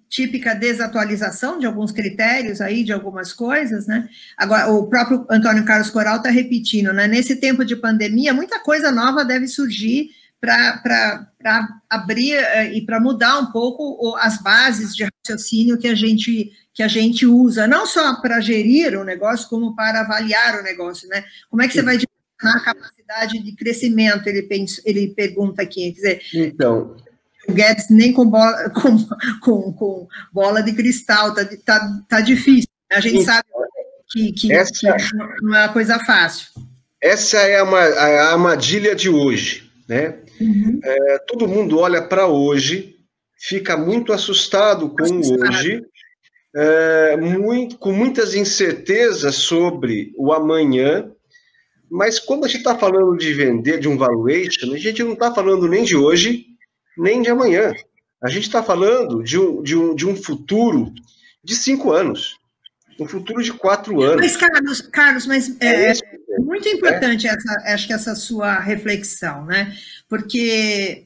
típica desatualização de alguns critérios aí, de algumas coisas, né? Agora, o próprio Antônio Carlos Coral está repetindo, né? Nesse tempo de pandemia, muita coisa nova deve surgir para abrir e para mudar um pouco as bases de raciocínio que a gente usa, não só para gerir o negócio, como para avaliar o negócio, né? Como é que você vai determinar a capacidade de crescimento? Ele pergunta aqui, quer dizer... Então... O Guedes nem com bola de cristal, tá difícil. A gente sabe que não é uma coisa fácil. Essa é a armadilha de hoje, né? Todo mundo olha para hoje, fica muito assustado com hoje, com muitas incertezas sobre o amanhã, mas quando a gente está falando de vender, de um valuation, a gente não está falando nem de hoje, nem de amanhã. A gente está falando de um futuro de 5 anos, um futuro de 4 anos. Mas, Carlos, é muito importante acho que essa sua reflexão, né? Porque...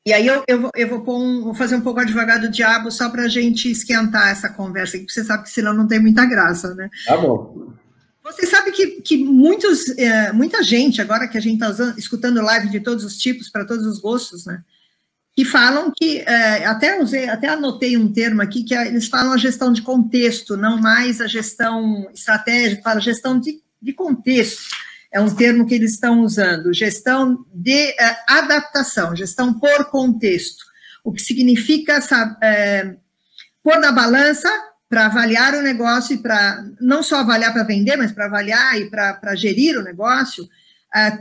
E aí eu vou fazer um pouco advogado do diabo só para a gente esquentar essa conversa, porque você sabe que senão não tem muita graça, né? Tá bom. Você sabe que muita gente, agora que a gente está escutando live de todos os tipos, para todos os gostos, né? Que falam que, até anotei um termo aqui, que eles falam a gestão de contexto, não mais a gestão estratégica, fala gestão de contexto, é um termo que eles estão usando, gestão de adaptação, gestão por contexto, o que significa pôr na balança para avaliar o negócio, e para não só avaliar para vender, mas para avaliar e para gerir o negócio,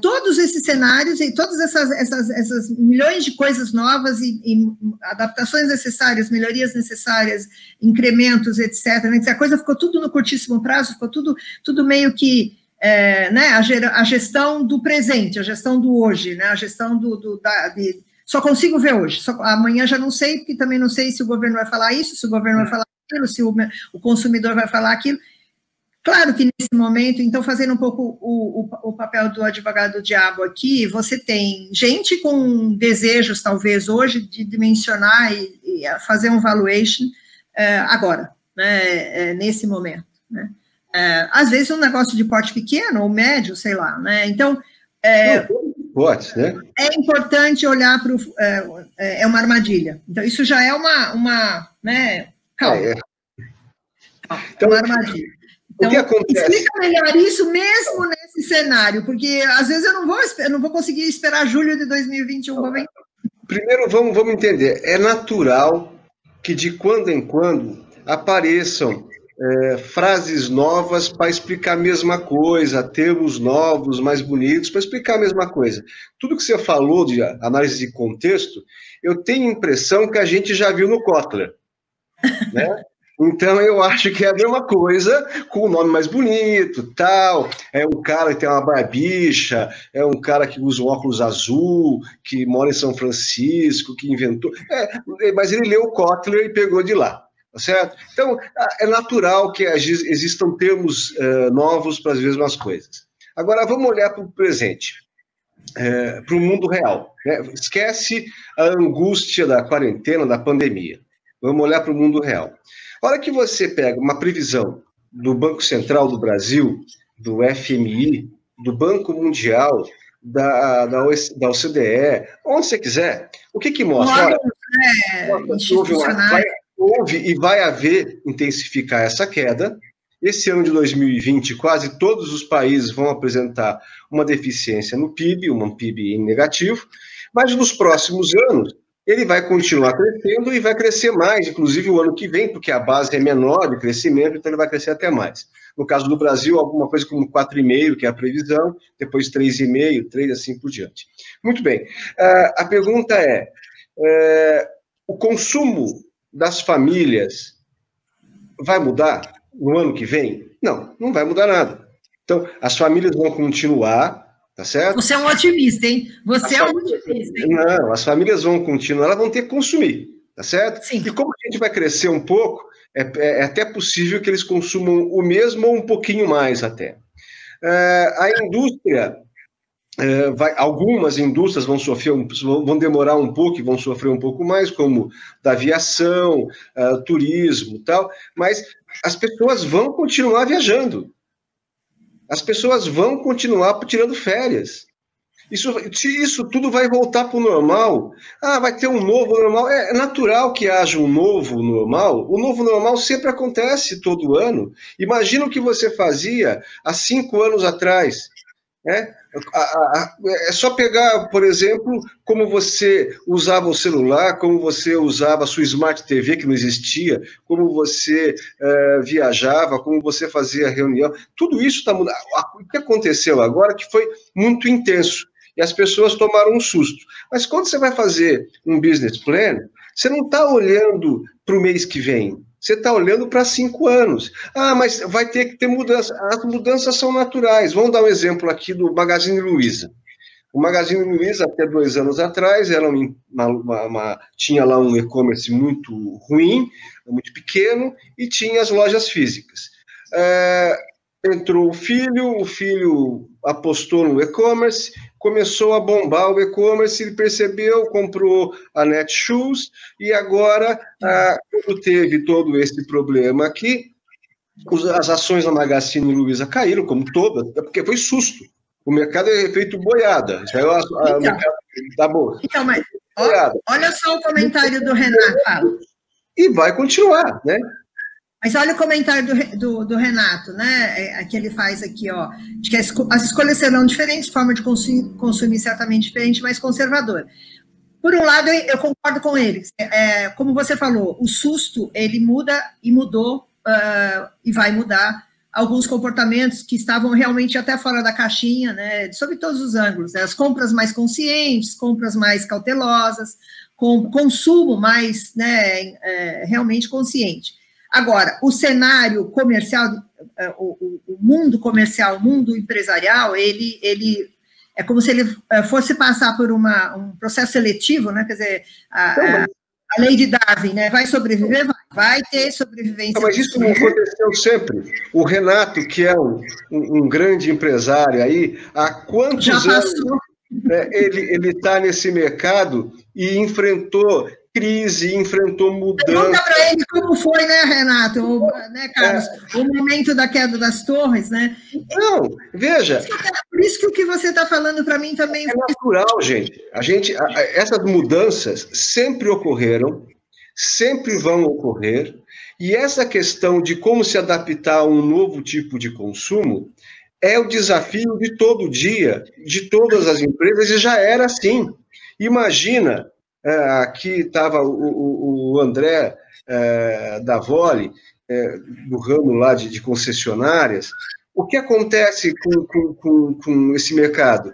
todos esses cenários e todas essas milhões de coisas novas e adaptações necessárias, melhorias necessárias, incrementos, etc. Né? A coisa ficou tudo no curtíssimo prazo, ficou tudo meio que né, a gestão do presente, a gestão do hoje, né, a gestão só consigo ver hoje, amanhã já não sei, porque também não sei se o governo vai falar isso, se o governo vai falar aquilo, se o consumidor vai falar aquilo. Claro que nesse momento, então, fazendo um pouco o papel do advogado do diabo aqui, você tem gente com desejos, talvez, hoje, de dimensionar e fazer um valuation agora, né, nesse momento, né? Às vezes um negócio de porte pequeno ou médio, sei lá, né? Então, né? É importante olhar para é uma armadilha. Então, isso já é uma né? Calma. Então, uma armadilha. Então, o que acontece? Explica melhor isso mesmo nesse cenário, porque às vezes eu não vou conseguir esperar julho de 2021. Primeiro, vamos entender. É natural que de quando em quando apareçam frases novas para explicar a mesma coisa, termos novos, mais bonitos, para explicar a mesma coisa. Tudo que você falou de análise de contexto, eu tenho a impressão que a gente já viu no Kotler, né? Então, eu acho que é a mesma coisa, com o nome mais bonito, tal. É um cara que tem uma barbicha, é um cara que usa um óculos azul, que mora em São Francisco, que inventou. Mas ele leu o Kotler e pegou de lá, tá certo? Então, é natural que existam termos novos para as mesmas coisas. Agora, vamos olhar para o presente, para o mundo real, né? Esquece a angústia da quarentena, da pandemia. Vamos olhar para o mundo real. A hora que você pega uma previsão do Banco Central do Brasil, do FMI, do Banco Mundial, da OCDE, onde você quiser, o que mostra? Olha, houve e vai haver intensificar essa queda. Esse ano de 2020, quase todos os países vão apresentar uma deficiência no PIB, um PIB em negativo, mas nos próximos anos ele vai continuar crescendo e vai crescer mais, inclusive o ano que vem, porque a base é menor de crescimento, então ele vai crescer até mais. No caso do Brasil, alguma coisa como 4,5%, que é a previsão, depois 3,5%, 3%, assim por diante. Muito bem. A pergunta o consumo das famílias vai mudar no ano que vem? Não, não vai mudar nada. Então, as famílias vão continuar. Tá certo? Você é um otimista, hein? Você é um otimista, hein? Não, as famílias vão continuar, elas vão ter que consumir, tá certo? Sim. E como a gente vai crescer um pouco, é até possível que eles consumam o mesmo ou um pouquinho mais até. A indústria, algumas indústrias vão demorar um pouco e vão sofrer um pouco mais, como da aviação, turismo e tal, mas as pessoas vão continuar viajando. As pessoas vão continuar tirando férias. Isso tudo vai voltar para o normal. Vai ter um novo normal. É natural que haja um novo normal. O novo normal sempre acontece todo ano. Imagina o que você fazia há 5 anos atrás. É só pegar, por exemplo, como você usava o celular, como você usava a sua Smart TV, que não existia, como você viajava, como você fazia reunião. Tudo isso está mudando. O que aconteceu agora que foi muito intenso e as pessoas tomaram um susto. Mas quando você vai fazer um business plan, você não está olhando para o mês que vem. Você está olhando para 5 anos. Mas vai ter que ter mudança. As mudanças são naturais. Vamos dar um exemplo aqui do Magazine Luiza. O Magazine Luiza, até 2 anos atrás, tinha lá um e-commerce muito ruim, muito pequeno, e tinha as lojas físicas. Entrou o filho apostou no e-commerce, começou a bombar o e-commerce, ele percebeu, comprou a Netshoes, e agora, quando teve todo esse problema aqui, as ações da Magazine Luiza caíram, como todas, porque foi susto. O mercado é feito boiada. Isso aí o mercado da bolsa. Então, mas olha só o comentário do Renato. Fala. E vai continuar, né? Mas olha o comentário do Renato, né? Que ele faz aqui, ó. De que as escolhas serão diferentes, forma de consumir certamente diferente, mais conservadora. Por um lado, eu concordo com ele. Como você falou, o susto, ele muda e mudou e vai mudar alguns comportamentos que estavam realmente até fora da caixinha, né? Sob todos os ângulos. Né? As compras mais conscientes, compras mais cautelosas, consumo mais realmente consciente. Agora, o cenário comercial, o mundo comercial, o mundo empresarial, ele é como se ele fosse passar por um processo seletivo, né? Quer dizer, a lei de Darwin, né? Vai sobreviver? Vai ter sobrevivência. Mas isso não aconteceu sempre. O Renato, que é um grande empresário aí, há quantos anos ele está nesse mercado e enfrentou crise, enfrentou mudança. Pergunta para ele como foi, né, Renato? Né, Carlos? O momento da queda das torres, né? Não, veja. Por isso que o que você está falando para mim também é natural, gente. Essas mudanças sempre ocorreram, sempre vão ocorrer, e essa questão de como se adaptar a um novo tipo de consumo é o desafio de todo dia, de todas as empresas, e já era assim. Imagina. Aqui estava o André da Vole, do ramo lá de concessionárias. O que acontece com esse mercado?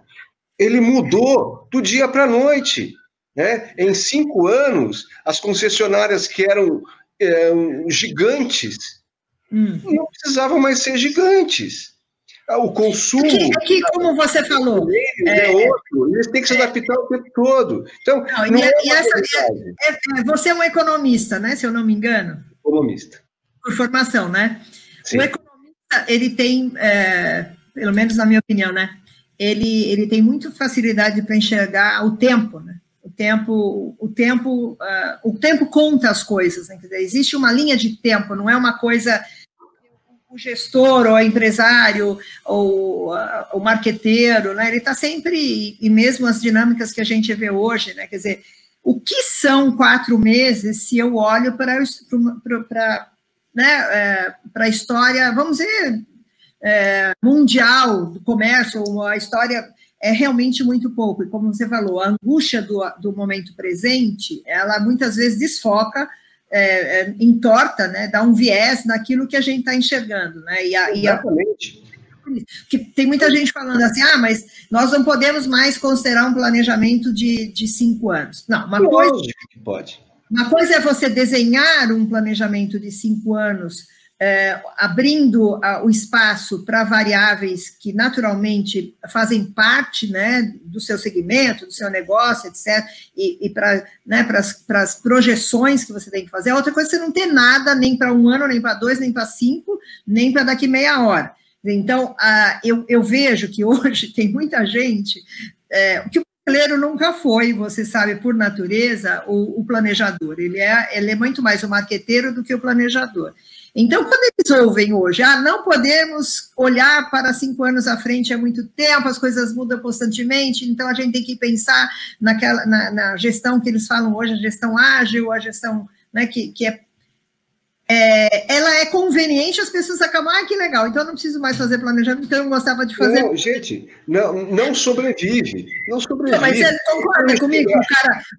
Ele mudou do dia para a noite. Né? Em 5 anos, as concessionárias que eram gigantes não precisavam mais ser gigantes. O consumo... Aqui, como você falou... outro, eles têm que se adaptar o tempo todo. Então, você é um economista, né, se eu não me engano? Economista. Por formação, né? Sim. O economista, ele tem, pelo menos na minha opinião, né? Ele tem muita facilidade para enxergar o tempo, né? O tempo conta as coisas, né? Quer dizer, existe uma linha de tempo, não é uma coisa... O gestor, ou o empresário, ou o marqueteiro, né? Ele está sempre, e mesmo as dinâmicas que a gente vê hoje, né? Quer dizer, o que são 4 meses se eu olho para a história, vamos dizer, mundial do comércio, a história é realmente muito pouco, e como você falou, a angústia do momento presente, ela muitas vezes desfoca, entorta, né, dá um viés naquilo que a gente está enxergando, né? Exatamente. Que tem muita gente falando assim, mas nós não podemos mais considerar um planejamento de 5 anos. Não, uma coisa é você desenhar um planejamento de 5 anos, abrindo o espaço para variáveis que naturalmente fazem parte, né, do seu segmento, do seu negócio, etc., e para, né, para as projeções que você tem que fazer. A outra coisa é você não ter nada, nem para 1 ano, nem para 2, nem para 5, nem para daqui meia hora. Então, eu vejo que hoje tem muita gente que o brasileiro nunca foi, você sabe, por natureza, o planejador. Ele é muito mais o marqueteiro do que o planejador. Então, quando eles ouvem hoje, não podemos olhar para 5 anos à frente, é muito tempo, as coisas mudam constantemente, então a gente tem que pensar na gestão que eles falam hoje, a gestão ágil, a gestão, né, que ela é conveniente, as pessoas acabam, que legal, então eu não preciso mais fazer planejamento, então eu não gostava de fazer. Não, gente, não sobrevive, não sobrevive. Não, mas você concorda comigo?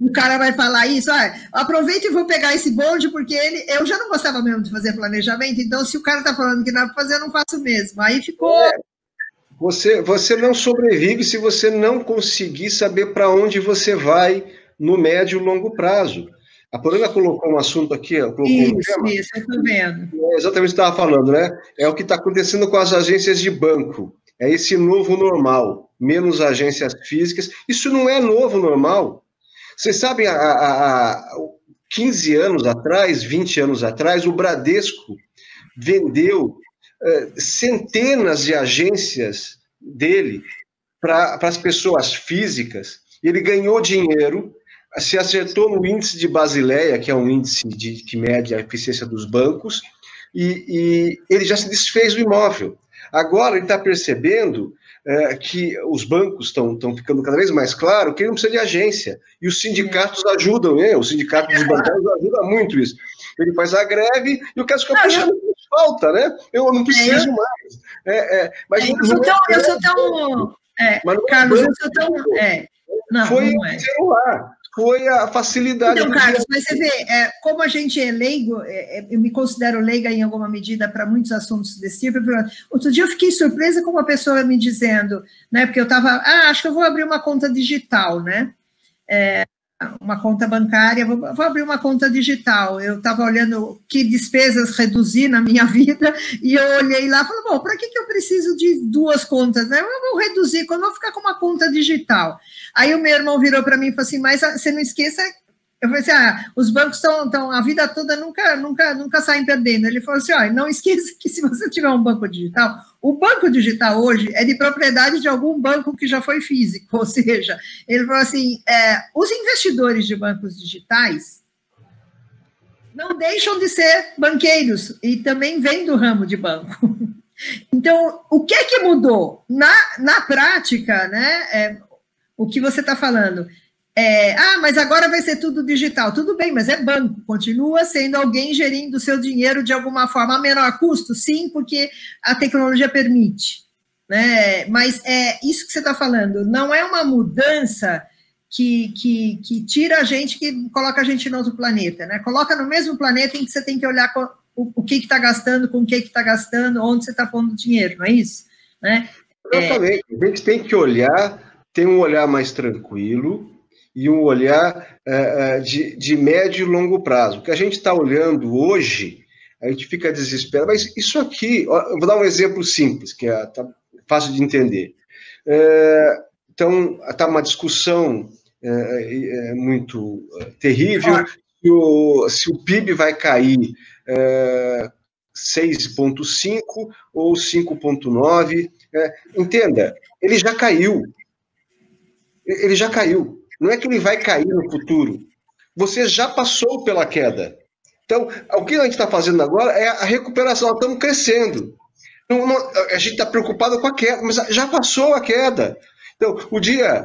O cara vai falar isso, aproveita e vou pegar esse bonde, porque eu já não gostava mesmo de fazer planejamento, então se o cara está falando que dá para fazer, eu não faço mesmo. Aí ficou... Você não sobrevive se você não conseguir saber para onde você vai no médio e longo prazo. A Polina colocou um assunto aqui, isso, eu estou vendo. É exatamente o que você estava falando, né? É o que está acontecendo com as agências de banco. É esse novo normal, menos agências físicas. Isso não é novo normal. Vocês sabem, há 15 anos atrás, 20 anos atrás, o Bradesco vendeu centenas de agências dele para as pessoas físicas, e ele ganhou dinheiro, se acertou no índice de Basileia, que é um índice que mede a eficiência dos bancos, e ele já se desfez do imóvel. Agora ele está percebendo que os bancos estão ficando cada vez mais claro que ele não precisa de agência, e os sindicatos ajudam, os sindicatos dos bancários ajudam muito isso. Ele faz a greve e o caso fica puxando falta, né? Eu não preciso mais. Mas eu sou tão... Carlos, eu sou tão... Foi o celular, foi a facilidade. Então, Carlos, mas você vê, como a gente é leigo, eu me considero leiga em alguma medida para muitos assuntos desse tipo. Outro dia eu fiquei surpresa com uma pessoa me dizendo, né, porque eu estava, acho que eu vou abrir uma conta digital, né? Uma conta bancária, vou abrir uma conta digital. Eu estava olhando que despesas reduzir na minha vida, e eu olhei lá e falei, bom, para que eu preciso de 2 contas? Né? Eu vou reduzir, quando eu vou ficar com uma conta digital. Aí o meu irmão virou para mim e falou assim, mas você não esqueça... Eu falei assim, os bancos estão a vida toda, nunca saem perdendo. Ele falou assim, não esqueça que se você tiver um banco digital, o banco digital hoje é de propriedade de algum banco que já foi físico, ou seja, ele falou assim, os investidores de bancos digitais não deixam de ser banqueiros e também vêm do ramo de banco. Então, o que é que mudou? Na prática, né, o que você está falando... mas agora vai ser tudo digital. Tudo bem, mas é banco, continua sendo alguém gerindo o seu dinheiro de alguma forma a menor custo, sim, porque a tecnologia permite, né? Mas isso que você está falando, não é uma mudança que tira a gente, que coloca a gente no outro planeta, né? Coloca no mesmo planeta em que você tem que olhar o que está gastando, com o que está gastando, onde você está pondo dinheiro, não é isso? Né? Exatamente, a gente tem que olhar, ter um olhar mais tranquilo, e um olhar de médio e longo prazo. O que a gente está olhando hoje, a gente fica desesperado, mas isso aqui, ó, eu vou dar um exemplo simples, que tá fácil de entender. Então, está uma discussão muito terrível, se o PIB vai cair 6,5 ou 5,9. Entenda, ele já caiu. Ele já caiu. Não é que ele vai cair no futuro. Você já passou pela queda. Então, o que a gente está fazendo agora é a recuperação. Nós estamos crescendo. A gente está preocupado com a queda, mas já passou a queda. Então, o dia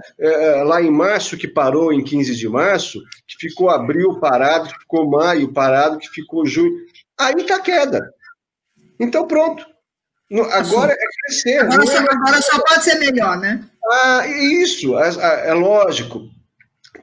lá em março, que parou em 15 de março, que ficou abril parado, que ficou maio parado, que ficou junho, aí está a queda. Então, pronto. Agora é crescer. Agora só pode ser melhor, né? Isso, é lógico.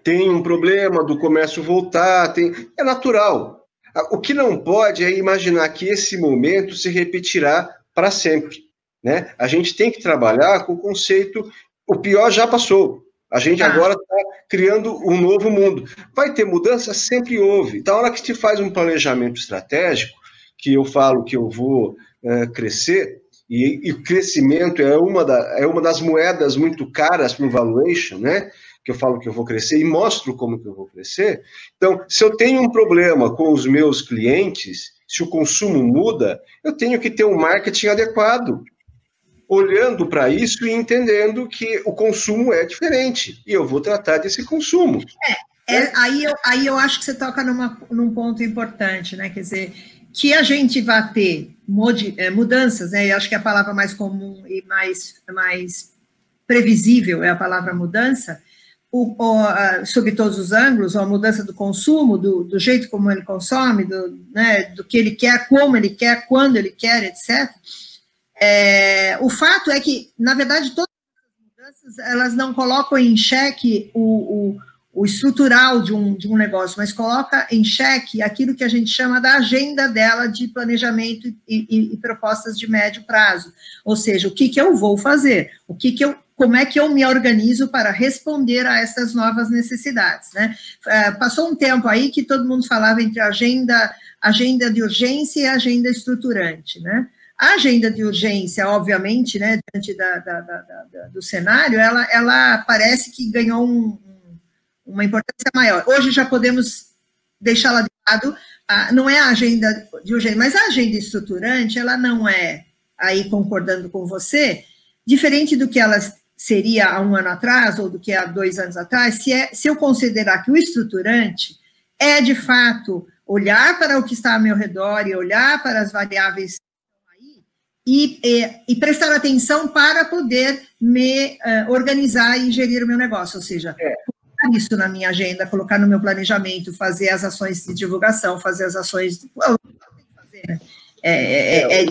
Tem um problema do comércio voltar, é natural. O que não pode é imaginar que esse momento se repetirá para sempre. Né? A gente tem que trabalhar com o conceito, o pior já passou. A gente agora está criando um novo mundo. Vai ter mudança? Sempre houve. Então, na hora que se faz um planejamento estratégico, que eu falo que eu vou crescer, e o crescimento é uma das moedas muito caras para o valuation, né? Que eu falo que eu vou crescer e mostro como que eu vou crescer. Então, se eu tenho um problema com os meus clientes, se o consumo muda, eu tenho que ter um marketing adequado, olhando para isso e entendendo que o consumo é diferente, e eu vou tratar desse consumo. Aí eu acho que você toca num ponto importante, né? Quer dizer, que a gente vai ter mudanças, né? Eu acho que a palavra mais comum e mais previsível é a palavra mudança, sob todos os ângulos, a mudança do consumo, do jeito como ele consome, do que ele quer, como ele quer, quando ele quer, etc. O fato é que, na verdade, todas as mudanças, elas não colocam em xeque o estrutural de um negócio, mas coloca em xeque aquilo que a gente chama da agenda dela de planejamento e propostas de médio prazo. Ou seja, o que eu vou fazer, como é que eu me organizo para responder a essas novas necessidades, né? Passou um tempo aí que todo mundo falava entre agenda de urgência e agenda estruturante, né? A agenda de urgência, obviamente, né, diante do cenário, ela parece que ganhou uma importância maior. Hoje já podemos deixá-la de lado, não é a agenda de urgência, mas a agenda estruturante, ela não é, aí concordando com você, diferente do que ela seria há um ano atrás, ou do que há 2 anos atrás, se eu considerar que o estruturante é, de fato, olhar para o que está ao meu redor e olhar para as variáveis e prestar atenção para poder me organizar e gerir o meu negócio, ou seja, colocar isso na minha agenda, colocar no meu planejamento, fazer as ações de divulgação, fazer as ações...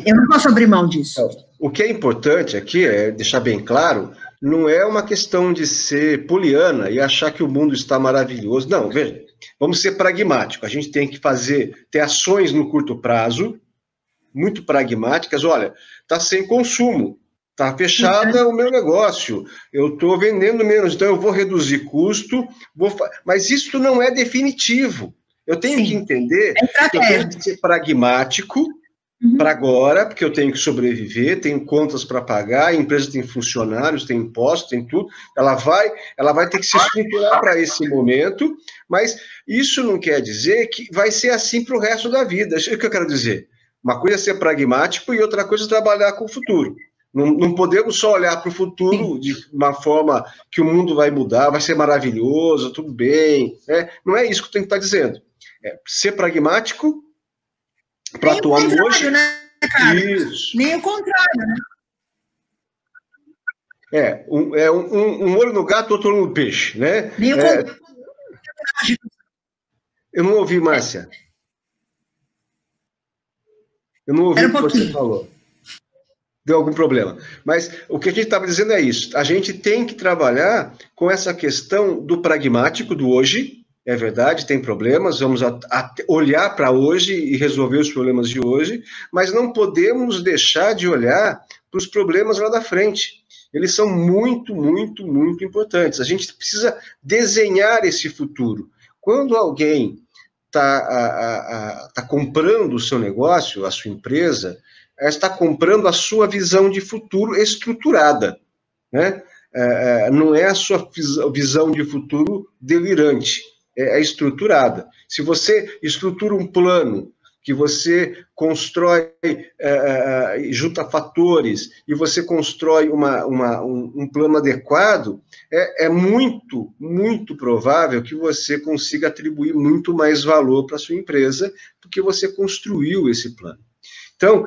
eu não posso abrir mão disso. O que é importante aqui é deixar bem claro, não é uma questão de ser poliana e achar que o mundo está maravilhoso. Não, veja, vamos ser pragmáticos. A gente tem que ter ações no curto prazo, muito pragmáticas. Olha, está sem consumo, está fechada o meu negócio, eu estou vendendo menos, então eu vou reduzir custo, mas isso não é definitivo. Eu tenho que entender que eu tenho que ser pragmático para agora, porque eu tenho que sobreviver, tenho contas para pagar, a empresa tem funcionários, tem impostos, tem tudo, ela vai ter que se estruturar para esse momento, mas isso não quer dizer que vai ser assim para o resto da vida. Isso é o que eu quero dizer. Uma coisa é ser pragmático e outra coisa é trabalhar com o futuro. Não podemos só olhar para o futuro de uma forma que o mundo vai mudar, vai ser maravilhoso, tudo bem. Não é isso que eu tenho que estar dizendo. É ser pragmático para atuar hoje. Né, cara? Isso. Nem o contrário, né? Um olho no gato, outro olho no peixe, né? Nem o contrário. Eu não ouvi, Márcia. Eu não ouvi o que você falou. Deu algum problema. Mas o que a gente estava dizendo é isso. A gente tem que trabalhar com essa questão do pragmático do hoje. É verdade, tem problemas, vamos olhar para hoje e resolver os problemas de hoje, mas não podemos deixar de olhar para os problemas lá da frente. eles são muito, muito, muito importantes. A gente precisa desenhar esse futuro. Quando alguém está comprando o seu negócio, a sua empresa, está comprando a sua visão de futuro estruturada, né? Não é a sua visão de futuro delirante, é estruturada. Se você estrutura um plano, que você constrói, junta fatores, e você constrói um plano adequado, é muito, muito provável que você consiga atribuir muito mais valor para a sua empresa, porque você construiu esse plano. Então,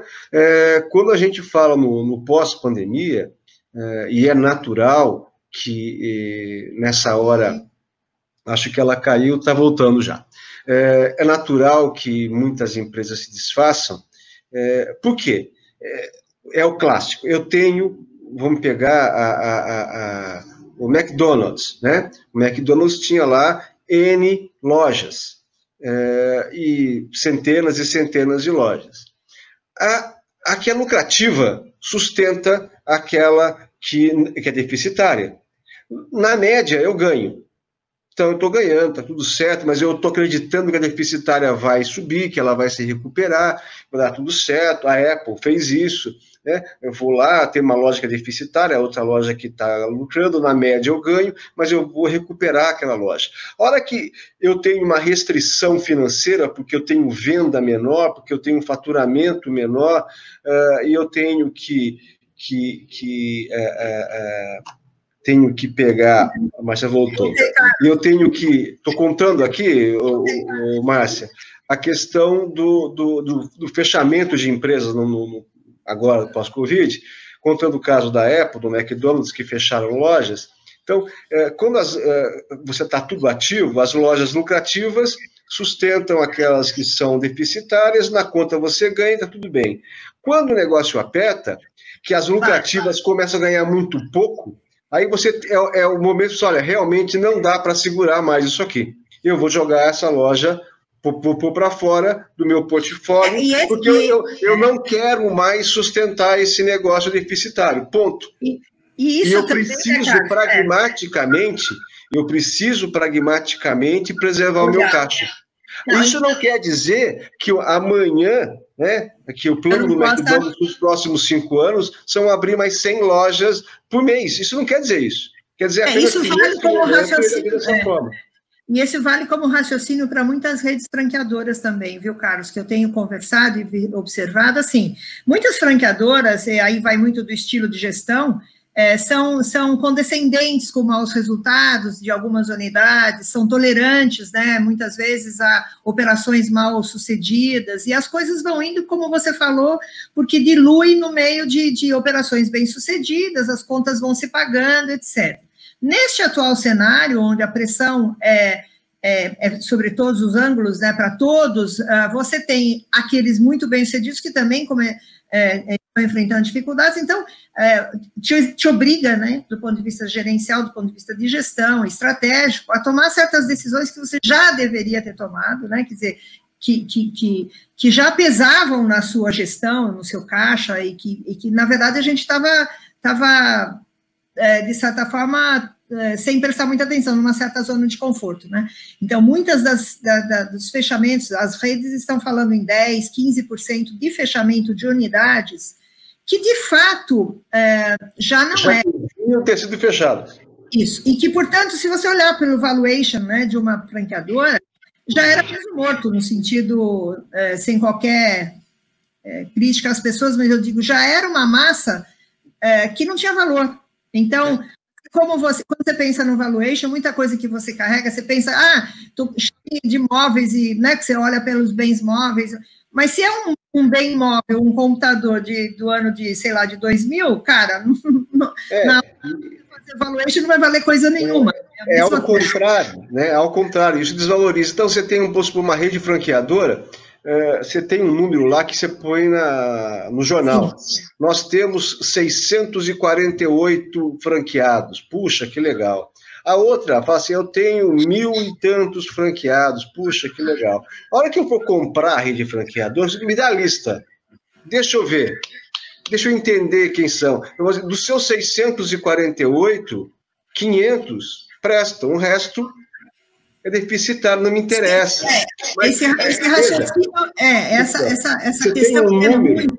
quando a gente fala no pós-pandemia, e é natural que nessa hora, acho que ela caiu, está voltando já. É natural que muitas empresas se desfaçam. Por quê? É o clássico. Vamos pegar o McDonald's, né? O McDonald's tinha lá N lojas, e centenas e centenas de lojas. A que é lucrativa sustenta aquela que é deficitária. Na média, eu ganho. Então, eu estou ganhando, está tudo certo, mas eu estou acreditando que a deficitária vai subir, que ela vai se recuperar, vai dar tudo certo. A Apple fez isso, né? Eu vou lá, tem uma loja que é deficitária, outra loja que está lucrando, na média eu ganho, mas eu vou recuperar aquela loja. A hora que eu tenho uma restrição financeira, porque eu tenho venda menor, porque eu tenho um faturamento menor, e eu tenho que pegar, a Márcia voltou, e eu tenho que, estou contando aqui, Márcia, a questão do fechamento de empresas agora, pós-Covid, contando o caso da Apple, do McDonald's, que fecharam lojas. Então, quando você está tudo ativo, as lojas lucrativas sustentam aquelas que são deficitárias, na conta você ganha, está tudo bem. Quando o negócio aperta, que as lucrativas começam a ganhar muito pouco, aí é o momento de olha, realmente não dá para segurar mais isso aqui. Eu vou jogar essa loja para fora do meu portfólio, porque eu não quero mais sustentar esse negócio deficitário, ponto. E eu preciso pragmaticamente preservar o meu caixa. Isso não quer dizer que amanhã, né, que o plano do McDonald's nos próximos 5 anos são abrir mais 100 lojas por mês. Isso não quer dizer isso. Quer dizer apenas isso vale como raciocínio dessa forma. E esse vale como raciocínio para muitas redes franqueadoras também, viu, Carlos? Que eu tenho conversado e observado, assim, muitas franqueadoras, e aí vai muito do estilo de gestão, são condescendentes com maus resultados de algumas unidades, são tolerantes, né, muitas vezes a operações mal sucedidas, e as coisas vão indo, como você falou, porque dilui no meio de operações bem sucedidas, as contas vão se pagando, etc. Neste atual cenário, onde a pressão é sobre todos os ângulos, né, para todos, você tem aqueles muito bem-sucedidos que também estão enfrentando dificuldades, então, te obriga, né, do ponto de vista gerencial, do ponto de vista de gestão, estratégico, a tomar certas decisões que você já deveria ter tomado, né, quer dizer, que já pesavam na sua gestão, no seu caixa, e que na verdade, a gente estava de certa forma, sem prestar muita atenção, numa certa zona de conforto, né? Então, muitas dos fechamentos, as redes estão falando em 10%, 15% de fechamento de unidades, que, de fato, já não ter sido fechado. Isso, e que, portanto, se você olhar pelo valuation, né, de uma franqueadora, já era peso morto, no sentido, sem qualquer crítica às pessoas, mas eu digo, já era uma massa que não tinha valor. Então, quando você pensa no valuation, muita coisa que você carrega, você pensa, estou cheio de móveis, e, né, que você olha pelos bens móveis, mas se é um bem móvel, um computador do ano de, sei lá, de 2000, cara, fazer valuation não vai valer coisa nenhuma. Ao contrário, né? Ao contrário, isso desvaloriza. Então, você tem uma rede franqueadora, você tem um número lá que você põe no jornal. Sim. Nós temos 648 franqueados. Puxa, que legal. A outra fala assim, eu tenho 1.000 e tantos franqueados. Puxa, que legal. A hora que eu for comprar a rede franqueadora, me dá a lista. Deixa eu ver. deixa eu entender quem são. Dos seus 648, 500 prestam, o resto é deficitário, não me interessa. Esse raciocínio, essa questão é muito...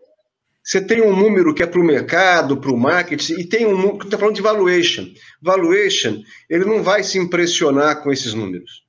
Você tem um número que é para o mercado, para o marketing, e tem um número que está falando de valuation. Valuation, ele não vai se impressionar com esses números,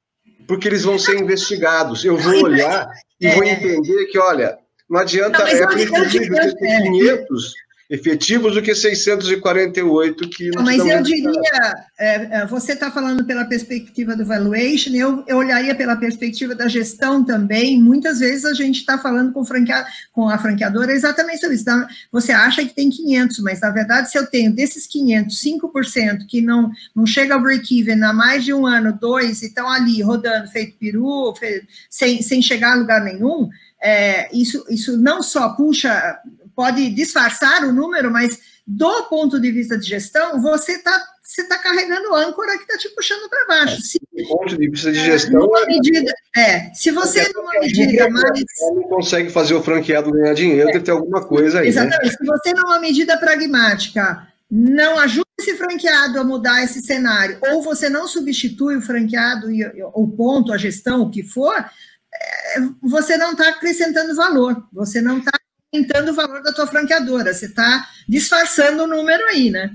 porque eles vão ser investigados. Eu vou olhar e vou entender que, olha, não adianta, é preferível ter 500 efetivos do que 648 que não. Mas eu diria, você está falando pela perspectiva do valuation, eu olharia pela perspectiva da gestão também. Muitas vezes a gente está falando com a franqueadora exatamente sobre isso. Então, você acha que tem 500, mas na verdade, se eu tenho desses 500, 5% que não chega ao break-even há mais de um ano, 2, e estão ali rodando, feito peru, sem chegar a lugar nenhum, isso não só pode disfarçar o número, mas do ponto de vista de gestão, você tá carregando âncora que está te puxando para baixo. Do ponto de vista de gestão... se você, numa medida mais... não consegue fazer o franqueado ganhar dinheiro, deve ter alguma coisa aí, exatamente. Né? Se você, numa medida pragmática, não ajuda esse franqueado a mudar esse cenário, ou você não substitui o franqueado, o ponto, a gestão, o que for, você não está acrescentando valor, você não está aumentando o valor da tua franqueadora, você está disfarçando o número aí, né?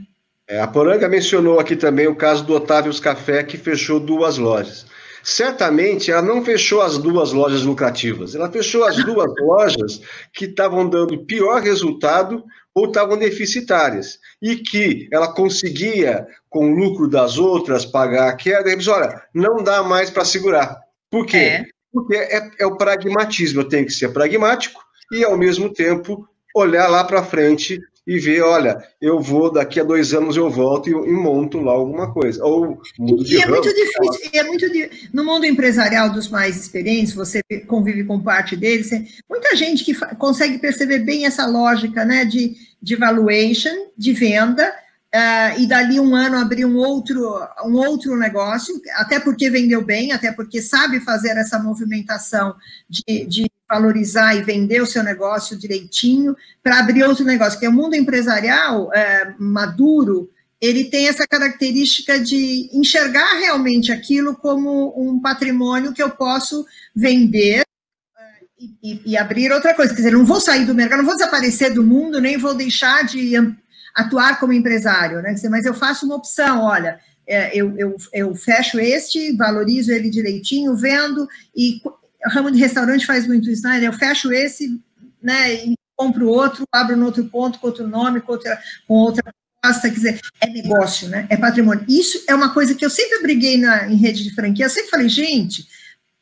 A Poranga mencionou aqui também o caso do Otávio's Café, que fechou 2 lojas. Certamente, ela não fechou as 2 lojas lucrativas, ela fechou as 2 lojas que estavam dando pior resultado ou estavam deficitárias, e que ela conseguia, com o lucro das outras, pagar a queda, e diz, olha, não dá mais para segurar. Por quê? Porque é o pragmatismo, eu tenho que ser pragmático, e, ao mesmo tempo, olhar lá para frente e ver, olha, eu vou, daqui a 2 anos eu volto e monto lá alguma coisa. Ou mudo de ramo. Muito difícil, no mundo empresarial dos mais experientes, você convive com parte deles, muita gente que consegue perceber bem essa lógica, né, de valuation, de venda, e dali um ano abrir um outro negócio, até porque vendeu bem, até porque sabe fazer essa movimentação de valorizar e vender o seu negócio direitinho, para abrir outro negócio, porque o mundo empresarial maduro, ele tem essa característica de enxergar realmente aquilo como um patrimônio que eu posso vender e abrir outra coisa, quer dizer, não vou sair do mercado, não vou desaparecer do mundo, nem vou deixar de atuar como empresário, né? Mas eu faço uma opção, olha, eu fecho valorizo ele direitinho, vendo, e o ramo de restaurante faz muito isso, né? Eu fecho esse, né, e compro outro, abro no outro ponto, com outro nome, com outra proposta, quer dizer, é negócio, né? É patrimônio. Isso é uma coisa que eu sempre briguei em rede de franquia, eu sempre falei, gente,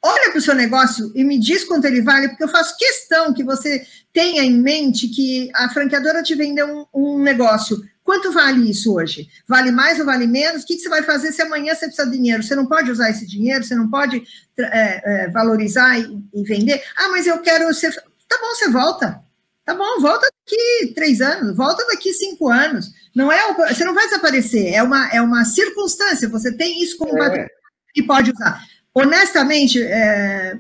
olha para o seu negócio e me diz quanto ele vale, porque eu faço questão que você tenha em mente que a franqueadora te vendeu um negócio. Quanto vale isso hoje? Vale mais ou vale menos? O que você vai fazer se amanhã você precisa de dinheiro? Você não pode usar esse dinheiro, você não pode valorizar e vender? Ah, mas eu quero... Tá bom, você volta. Tá bom, volta daqui 3 anos, volta daqui 5 anos. Você não vai desaparecer, é uma circunstância, você tem isso como patrimônio que pode usar. Honestamente,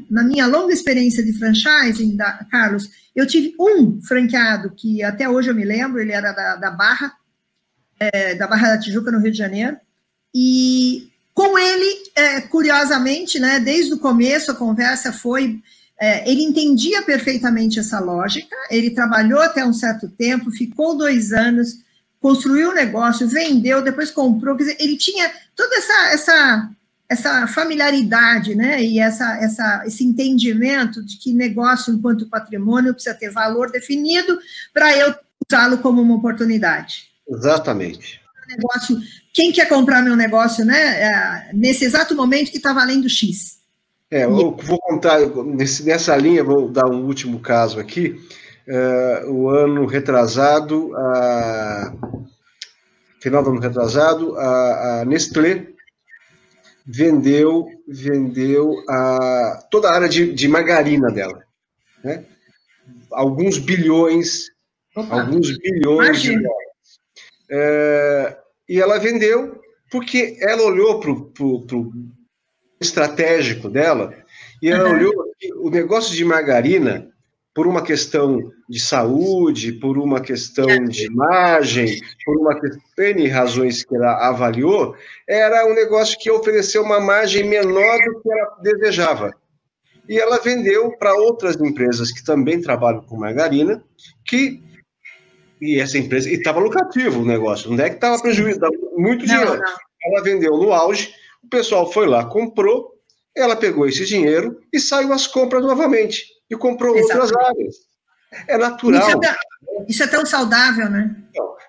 na minha longa experiência de franchising, Carlos, eu tive um franqueado que até hoje eu me lembro, ele era da Barra da Tijuca, no Rio de Janeiro, e com ele, curiosamente, né, desde o começo a conversa foi, ele entendia perfeitamente essa lógica, ele trabalhou até um certo tempo, ficou 2 anos, construiu o negócio, vendeu, depois comprou, quer dizer, ele tinha toda essa familiaridade, né, e esse entendimento de que negócio enquanto patrimônio precisa ter valor definido para eu usá-lo como uma oportunidade. Exatamente. Negócio, quem quer comprar meu negócio, né, nesse exato momento que está valendo X? Eu vou contar, nessa linha, vou dar um último caso aqui, o ano retrasado, final do ano retrasado, a Nestlé vendeu toda a área de margarina dela, né? Alguns bilhões de dólares. E ela vendeu porque ela olhou para o estratégico dela e ela olhou que o negócio de margarina por uma questão de saúde, por uma questão de imagem, por uma N razões que ela avaliou, era um negócio que ofereceu uma margem menor do que ela desejava. E ela vendeu para outras empresas que também trabalham com margarina, e essa empresa, e estava lucrativo o negócio, não é que estava prejuízo, dava muito dinheiro. Não. Ela vendeu no auge, o pessoal foi lá, comprou, ela pegou esse dinheiro e saiu às compras novamente, e comprou outras áreas. É natural. Isso é tão saudável, né?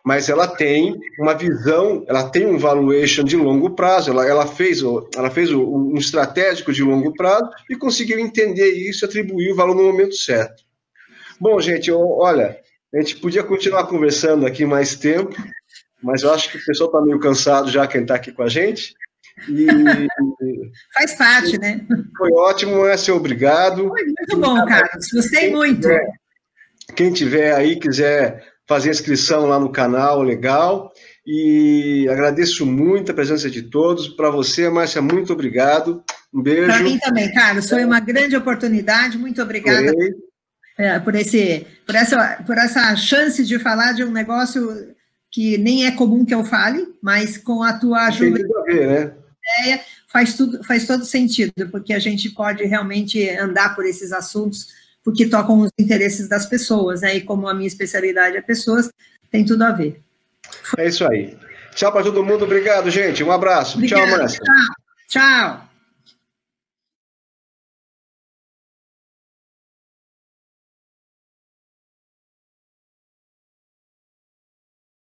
Mas ela tem uma visão, ela tem um valuation de longo prazo, ela fez um estratégico de longo prazo e conseguiu entender isso, atribuir o valor no momento certo. Bom, gente, olha, a gente podia continuar conversando aqui mais tempo, mas eu acho que o pessoal está meio cansado já, quem está aqui com a gente. Faz parte, né? Foi ótimo, Márcia, obrigado. Foi muito bom, Carlos, gostei muito. Quem tiver aí, quiser fazer inscrição lá no canal, legal. E agradeço muito a presença de todos. Para você, Márcia, muito obrigado. Um beijo. Para mim também, Carlos, foi uma grande oportunidade. Muito obrigada por essa chance de falar de um negócio que nem é comum que eu fale, mas com a tua ajuda. Tem tudo a ver, né? Faz todo sentido, porque a gente pode realmente andar por esses assuntos, porque tocam os interesses das pessoas, né? E como a minha especialidade é pessoas, tem tudo a ver. É isso aí. Tchau para todo mundo, obrigado, gente. Um abraço. Obrigada. Tchau, Márcia. Tchau.